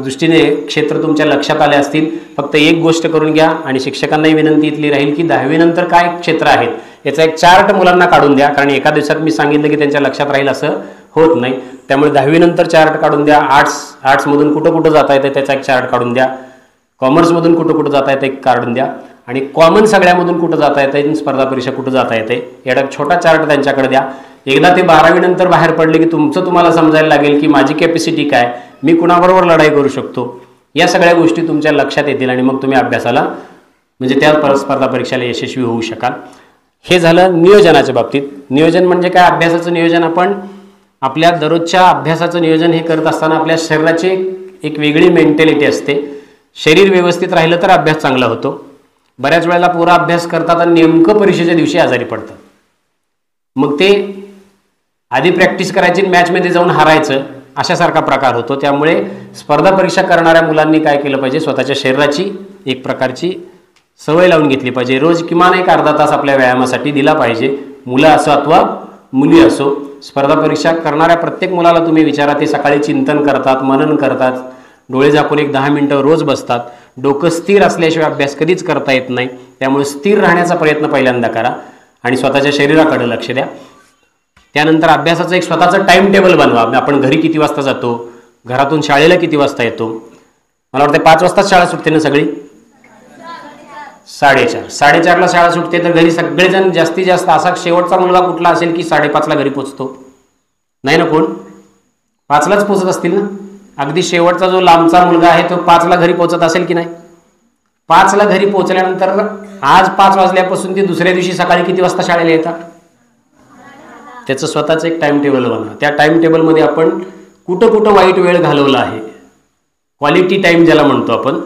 दृष्टीने क्षेत्र तुमच्या लक्षात आले असतील. फक्त एक गोष्ट करून घ्या आणि शिक्षकांनाही विनंती इथली राहील की 10वी नंतर काय क्षेत्र आहेत याचा एक चार्ट मुलांना काढून द्या. कारण एका दिवसात मी सांगितलं की त्यांच्या लक्षात राहील असं होत नाही. त्यामुळे 10वी नंतर चार्ट काढून द्या. आर्ट्समधून कुठं जाता येतं त्याचा एक चार्ट काढून द्या. कॉमर्समधून कुठं जाता येतं एक काढून द्या. आणि कॉमन सगळ्यामधून कुठं जाता येतं, स्पर्धा परीक्षा कुठं जाता येते याचा छोटा चार्ट त्यांच्याकडे द्या. एकदा ते 12वी नंतर बाहेर पडले की तुम्हाला समजायला लागेल की माझी कॅपॅसिटी काय, मी कुणाबरोबर लढाई करू शकतो, या सगळ्या गोष्टी तुमच्या लक्षात येतील आणि मग तुम्ही अभ्यासाला म्हणजे त्या स्पर्धा परीक्षेला यशस्वी होऊ शकाल. हे झालं नियोजनाच्या बाबतीत. नियोजन म्हणजे काय? अभ्यासाचं नियोजन. आपण आपल्या दररोजच्या अभ्यासाचं नियोजन हे करत असताना आपल्या शरीराची एक वेगळी मेंटॅलिटी असते. शरीर व्यवस्थित राहिलं तर अभ्यास चांगला होतो. बऱ्याच वेळेला पोरं अभ्यास करतात आणि नेमकं परीक्षेच्या दिवशी आजारी पडतात. मग ते आधी प्रॅक्टिस करायची, मॅचमध्ये जाऊन हारायचं, अशासारखा प्रकार होतो. त्यामुळे स्पर्धा परीक्षा करणाऱ्या मुलांनी काय केलं पाहिजे? स्वतःच्या शरीराची एक प्रकारची सवय लावून घेतली पाहिजे. रोज किमान एक अर्धा तास आपल्या व्यायामासाठी दिला पाहिजे. मुलं असो अथवा मुली असो, स्पर्धा परीक्षा करणाऱ्या प्रत्येक मुलाला तुम्ही विचारा, ते सकाळी चिंतन करतात, मनन करतात, डोळे झाकून एक 10 मिनिटं रोज बसतात. डोकं स्थिर असल्याशिवाय अभ्यास कधीच करता येत नाही. त्यामुळे स्थिर राहण्याचा प्रयत्न पहिल्यांदा करा आणि स्वतःच्या शरीराकडे लक्ष द्या. त्यानंतर अभ्यासाचं एक स्वतःचं टाइम टेबल बनवा. आपण घरी किती वाजता जातो, घरातून शाळेला किती वाजता येतो. मला वाटतं 5 वाजताच शाळा सुटते ना सगळी? 4:30ला शाळा सुटते. तर घरी सगळेजण जास्तीत जास्त असा शेवटचा मुलगा कुठला असेल की 5:30ला घरी पोचतो? नाही ना, कोण 5लाच पोचत असतील ना? अगदी शेवटचा जो लांबचा मुलगा आहे तो 5ला घरी पोचत असेल की नाही? 5ला घरी पोचल्यानंतर आज 5 वाजल्यापासून ते दुसऱ्या दिवशी सकाळी किती वाजता शाळेला येतात? त्याचं स्वतःचं एक टाइम टेबल बनवा. त्या टाइम टेबलमध्ये आपण कुठं वाईट वेळ घालवला आहे, क्वालिटी टाइम ज्याला म्हणतो आपण,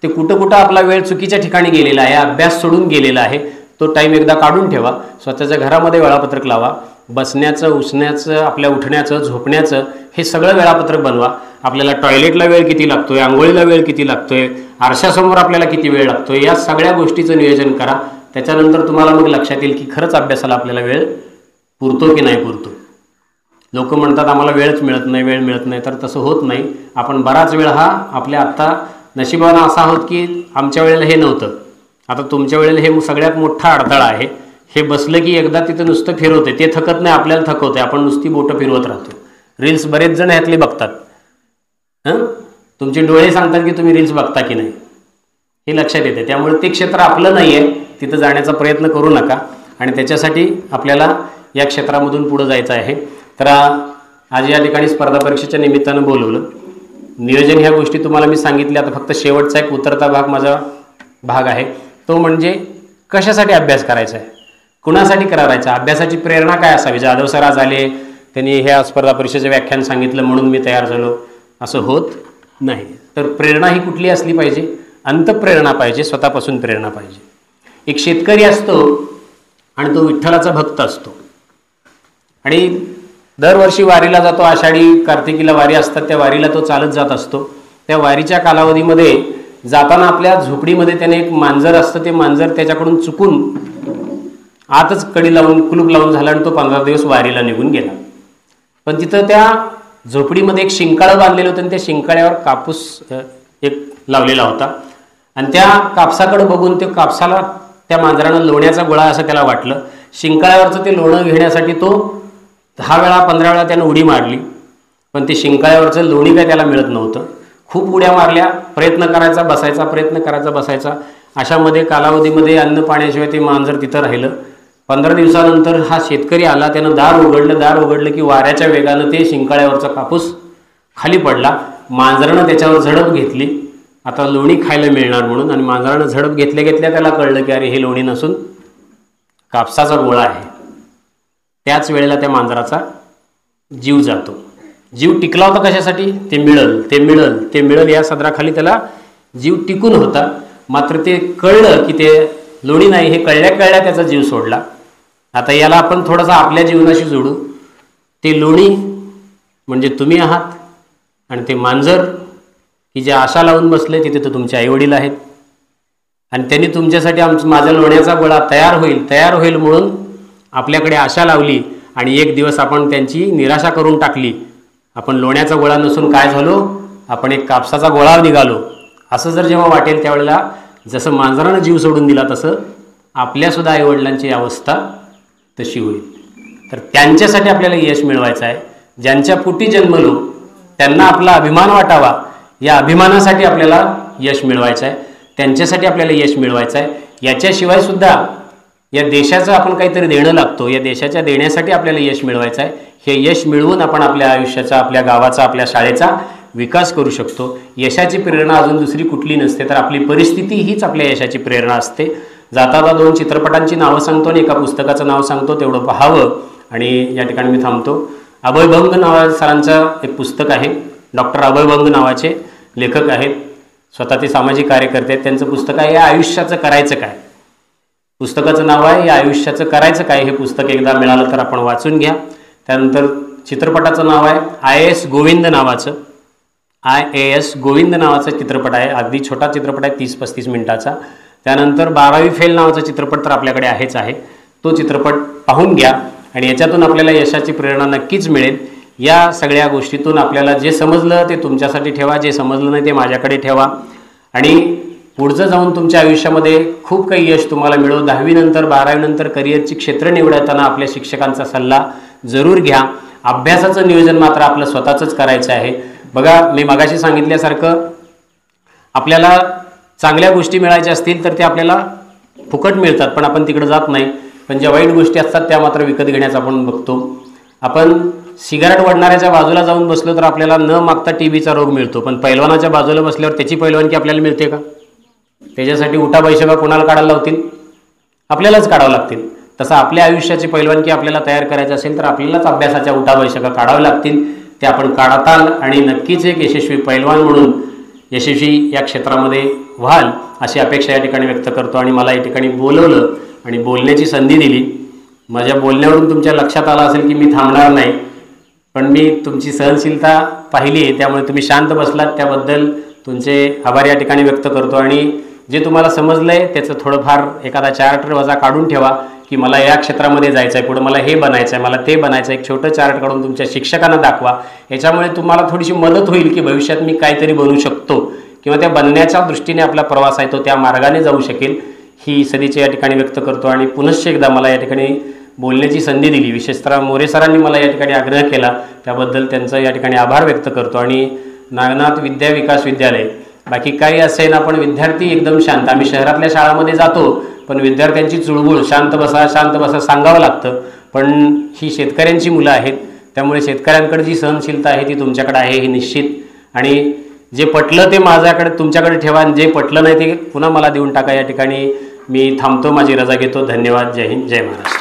ते कुठं आपला वेळ चुकीच्या ठिकाणी गेलेला आहे, अभ्यास सोडून गेलेला आहे, तो टाइम एकदा काढून ठेवा. स्वतःच्या घरामध्ये वेळापत्रक लावा. बसण्याचं, उठण्याचं, आपल्या उठण्याचं, झोपण्याचं हे सगळं वेळापत्रक बनवा. आपल्याला टॉयलेटला वेळ किती लागतोय, आंघोळीला वेळ किती लागतोय, आरशासमोर आपल्याला किती वेळ लागतोय, या सगळ्या गोष्टीचं नियोजन करा. त्याच्यानंतर तुम्हाला मग लक्षात येईल की खरंच अभ्यासाला आपल्याला वेळ पुरतो की नाही पुरतो. लोक म्हणतात आम्हाला वेळ मिळत नाही, तर तसं होत नाही. आपण बराच वेळ हा आपल्या आत्ता नशिबानं असा आहोत की आमच्या वेळेला हे नव्हतं. आता तुमच्या वेळेला हे सगळ्यात मोठा अडथळा आहे. हे बसलं की एकदा तिथं नुसतं फिरवते, ते थकत नाही, आपल्याला थकवते. आपण नुसती बोटं फिरवत राहतो. रील्स बरेच जण ह्यातले बघतात. तुमचे डोळे सांगतात की तुम्ही रील्स बघता की नाही, हे लक्षात येते. त्यामुळे ते क्षेत्र आपलं नाही आहे, तिथं जाण्याचा प्रयत्न करू नका. आणि त्याच्यासाठी आपल्याला या क्षेत्रामधून पुढं जायचं आहे. तर आज या ठिकाणी स्पर्धा परीक्षेच्या निमित्तानं बोलवलं. नियोजन ह्या गोष्टी तुम्हाला मी सांगितल्या. आता फक्त शेवटचा एक उतरता माझा भाग आहे, तो म्हणजे कशासाठी अभ्यास करायचा आहे, कुणासाठी करायचा, अभ्यासाची प्रेरणा काय असावी. जाधव सर आज आले, त्यांनी ह्या स्पर्धा परीक्षेचं व्याख्यान सांगितलं म्हणून मी तयार झालो, असं होत नाही. तर प्रेरणा ही कुठली असली पाहिजे? अंतःप्रेरणा पाहिजे, स्वतःपासून प्रेरणा पाहिजे. एक शेतकरी असतो आणि तो विठ्ठलाचा भक्त असतो आणि दरवर्षी वारीला जातो. आषाढी कार्तिकीला वारी असतात, त्या वारीला तो चालत जात असतो. त्या वारीच्या कालावधीमध्ये जाताना आपल्या झोपडीमध्ये त्याने एक मांजर असतं, ते मांजर त्याच्याकडून चुकून आतच कडी लावून कुलूप लावून झाला आणि तो 15 दिवस वारीला निघून गेला. पण तिथं त्या झोपडीमध्ये एक शिंकाळं बांधलेलं होतं आणि त्या शिंकाळ्यावर कापूस एक लावलेला होता. आणि त्या कापसाकडे बघून ते कापसाला त्या मांजरानं लोण्याचा गोळा असं त्याला वाटलं. शिंकाळ्यावरचं ते लोणं घेण्यासाठी तो 10 वेळा 15 वेळा त्यानं उडी मारली, पण ते शिंकाळ्यावरचं लोणी काय त्याला मिळत नव्हतं. खूप उड्या मारल्या, प्रयत्न करायचा बसायचा, प्रयत्न करायचा बसायचा. अशामध्ये कालावधीमध्ये अन्न पाण्याशिवाय ते मांजर तिथं राहिलं. 15 दिवसानंतर हा शेतकरी आला, त्यानं दार उघडलं की वाऱ्याच्या वेगानं ते शिंकाळ्यावरचा कापूस खाली पडला. मांजरानं त्याच्यावर झडप घेतली, आता लोणी खायला मिळणार म्हणून. आणि मांजरानं झडप घेतल्या त्याला कळलं की अरे हे लोणी नसून कापसाचा गोळा आहे. त्याच वेळेला त्या मांजराचा जीव जातो. जीव टिकला होता कशासाठी? ते मिळल या सदराखाली त्याला जीव टिकून होता. मात्र ते कळलं की ते लोणी नाही, हे कळल्या त्याचा जीव सोडला. आता याला आपण थोडासा आपल्या जीवनाशी जोडू. ते लोणी म्हणजे तुम्ही आहात आणि ते मांजर की जे आशा लावून बसले तिथे तर तुमचे आईवडील आहेत. आणि त्यांनी तुमच्यासाठी माझ्या लोण्याचा गोळा तयार होईल म्हणून आपल्याकडे आशा लावली आणि एक दिवस आपण त्यांची निराशा करून टाकली. आपण लोण्याचा गोळा नसून काय झालो, आपण एक कापसाचा गोळा निघालो. असं जर जेव्हा वाटेल त्यावेळेला जसं मांजरानं जीव सोडून दिला तसं आपल्यासुद्धा आईवडिलांची अवस्था तशी होईल. तर त्यांच्यासाठी आपल्याला यश मिळवायचं आहे. ज्यांच्या पोटी जन्मलो त्यांना आपला अभिमान वाटावा, या अभिमानासाठी आपल्याला यश मिळवायचं आहे. त्यांच्यासाठी आपल्याला यश मिळवायचं आहे. याच्याशिवाय सुद्धा या देशाचं आपण काहीतरी देणं लागतो, या देशाच्या देण्यासाठी आपल्याला यश मिळवायचं आहे. हे यश मिळवून आपण आपल्या आयुष्याचा, आपल्या गावाचा, आपल्या शाळेचा विकास करू शकतो. यशाची प्रेरणा अजून दुसरी कुठली नसते, तर आपली परिस्थिती हीच आपल्या यशाची प्रेरणा असते. जाता 2 चित्रपटांची नावं सांगतो आणि एका पुस्तकाचं नाव सांगतो, तेवढं पाहावं आणि या ठिकाणी मी थांबतो. अभयभंग नावा सरांचं एक पुस्तक आहे. डॉक्टर अभयभंग नावाचे लेखक आहेत, स्वतः ते सामाजिक कार्यकर्ते आहेत. त्यांचं पुस्तक आहे या आयुष्याचं करायचं काय. पुस्तकाचं नाव आहे या आयुष्याचं करायचं काय. हे पुस्तक एकदा मिळालं तर आपण वाचून घ्या. त्यानंतर चित्रपटाचं नाव आहे IAS गोविंद नावाचं. IAS गोविंद नावाचा चित्रपट आहे. अगदी छोटा चित्रपट आहे, 30-35 मिनिटाचा. त्यानंतर 12वी फेल नावाचा चित्रपट तर आपल्याकडे आहेच आहे. तो चित्रपट पाहून घ्या आणि याच्यातून आपल्याला यशाची प्रेरणा नक्कीच मिळेल. या सगळ्या गोष्टीतून आपल्याला जे समजलं ते तुमच्यासाठी ठेवा, जे समजलं नाही ते माझ्याकडे ठेवा आणि पुढचं जाऊन तुमच्या आयुष्यामध्ये खूप काही यश तुम्हाला मिळो. 10वी नंतर 12वी नंतर करिअरची क्षेत्र निवडताना आपल्या शिक्षकांचा सल्ला जरूर घ्या. अभ्यासाचं नियोजन मात्र आपलं स्वतःचंच करायचं आहे. बघा, मी मगाशी सांगितल्यासारखं आपल्याला चांगल्या गोष्टी मिळायच्या असतील तर ते आपल्याला फुकट मिळतात, पण आपण तिकडे जात नाही. पण ज्या वाईट गोष्टी असतात त्या मात्र विकत घेण्याचं आपण बघतो. आपण सिगारेट वडणाऱ्याच्या बाजूला जाऊन बसलो तर आपल्याला न मागता TBचा रोग मिळतो, पण पैलवानाच्या बाजूला बसल्यावर त्याची पैलवानकी आपल्याला मिळते का? त्याच्यासाठी उठा बैशका कोणाला काढायला लावतील? आपल्यालाच काढावं लागतील. तसं आपल्या आयुष्याची पैलवानकी आपल्याला तयार करायची असेल तर आपल्यालाच अभ्यासाच्या उठा बैशका काढाव्या लागतील. ते आपण काढताल आणि नक्कीच एक यशस्वी पैलवान म्हणून यशस्वी या क्षेत्रामध्ये व्हाल अशी अपेक्षा या ठिकाणी व्यक्त करतो. आणि मला या ठिकाणी बोलवलं आणि बोलण्याची संधी दिली. माझ्या बोलण्यावरून तुमच्या लक्षात आलं असेल की मी थांबणार नाही, पण मी तुमची सहनशीलता पाहिली आहे, त्यामुळे तुम्ही शांत बसलात त्याबद्दल तुमचे आभार या ठिकाणी व्यक्त करतो. आणि जे तुम्हाला समजलं आहे त्याचं थोडंफार एखादा चार्ट वजा काढून ठेवा की मला या क्षेत्रामध्ये जायचं आहे, पुढं मला हे बनायचं आहे, मला ते बनायचं आहे. एक छोटं चार्ट काढून तुमच्या शिक्षकांना दाखवा. याच्यामुळे तुम्हाला थोडीशी मदत होईल की भविष्यात मी काहीतरी बनू शकतो किंवा त्या बनण्याच्या दृष्टीने आपला प्रवास आहे तो त्या मार्गाने जाऊ शकेल. ही सदिच्छा या ठिकाणी व्यक्त करतो. आणि पुनश्च एकदा मला या ठिकाणी बोलण्याची संधी दिली, विशेषतः मोरे सरांनी मला या ठिकाणी आग्रह केला, त्याबद्दल त्यांचा या ठिकाणी आभार व्यक्त करतो. आणि नागनाथ विद्या विकास विद्यालय, बाकी काही असेल ना, पण विद्यार्थी एकदम शांत. आम्ही शहरातल्या शाळांमध्ये जातो पण विद्यार्थ्यांची चुळबुळ, शांत बसा शांत बसा सांगावं लागतं. पण ही शेतकऱ्यांची मुलं आहेत, त्यामुळे शेतकऱ्यांकडे जी सहनशीलता आहे ती तुमच्याकडे आहे हे निश्चित. आणि जे पटलं ते माझ्याकडे तुमच्याकडे ठेवा आणि जे पटलं नाही ते पुन्हा मला देऊन टाका. या ठिकाणी मी थांबतो, माझी रजा घेतो. धन्यवाद. जय हिंद, जय महाराष्ट्र.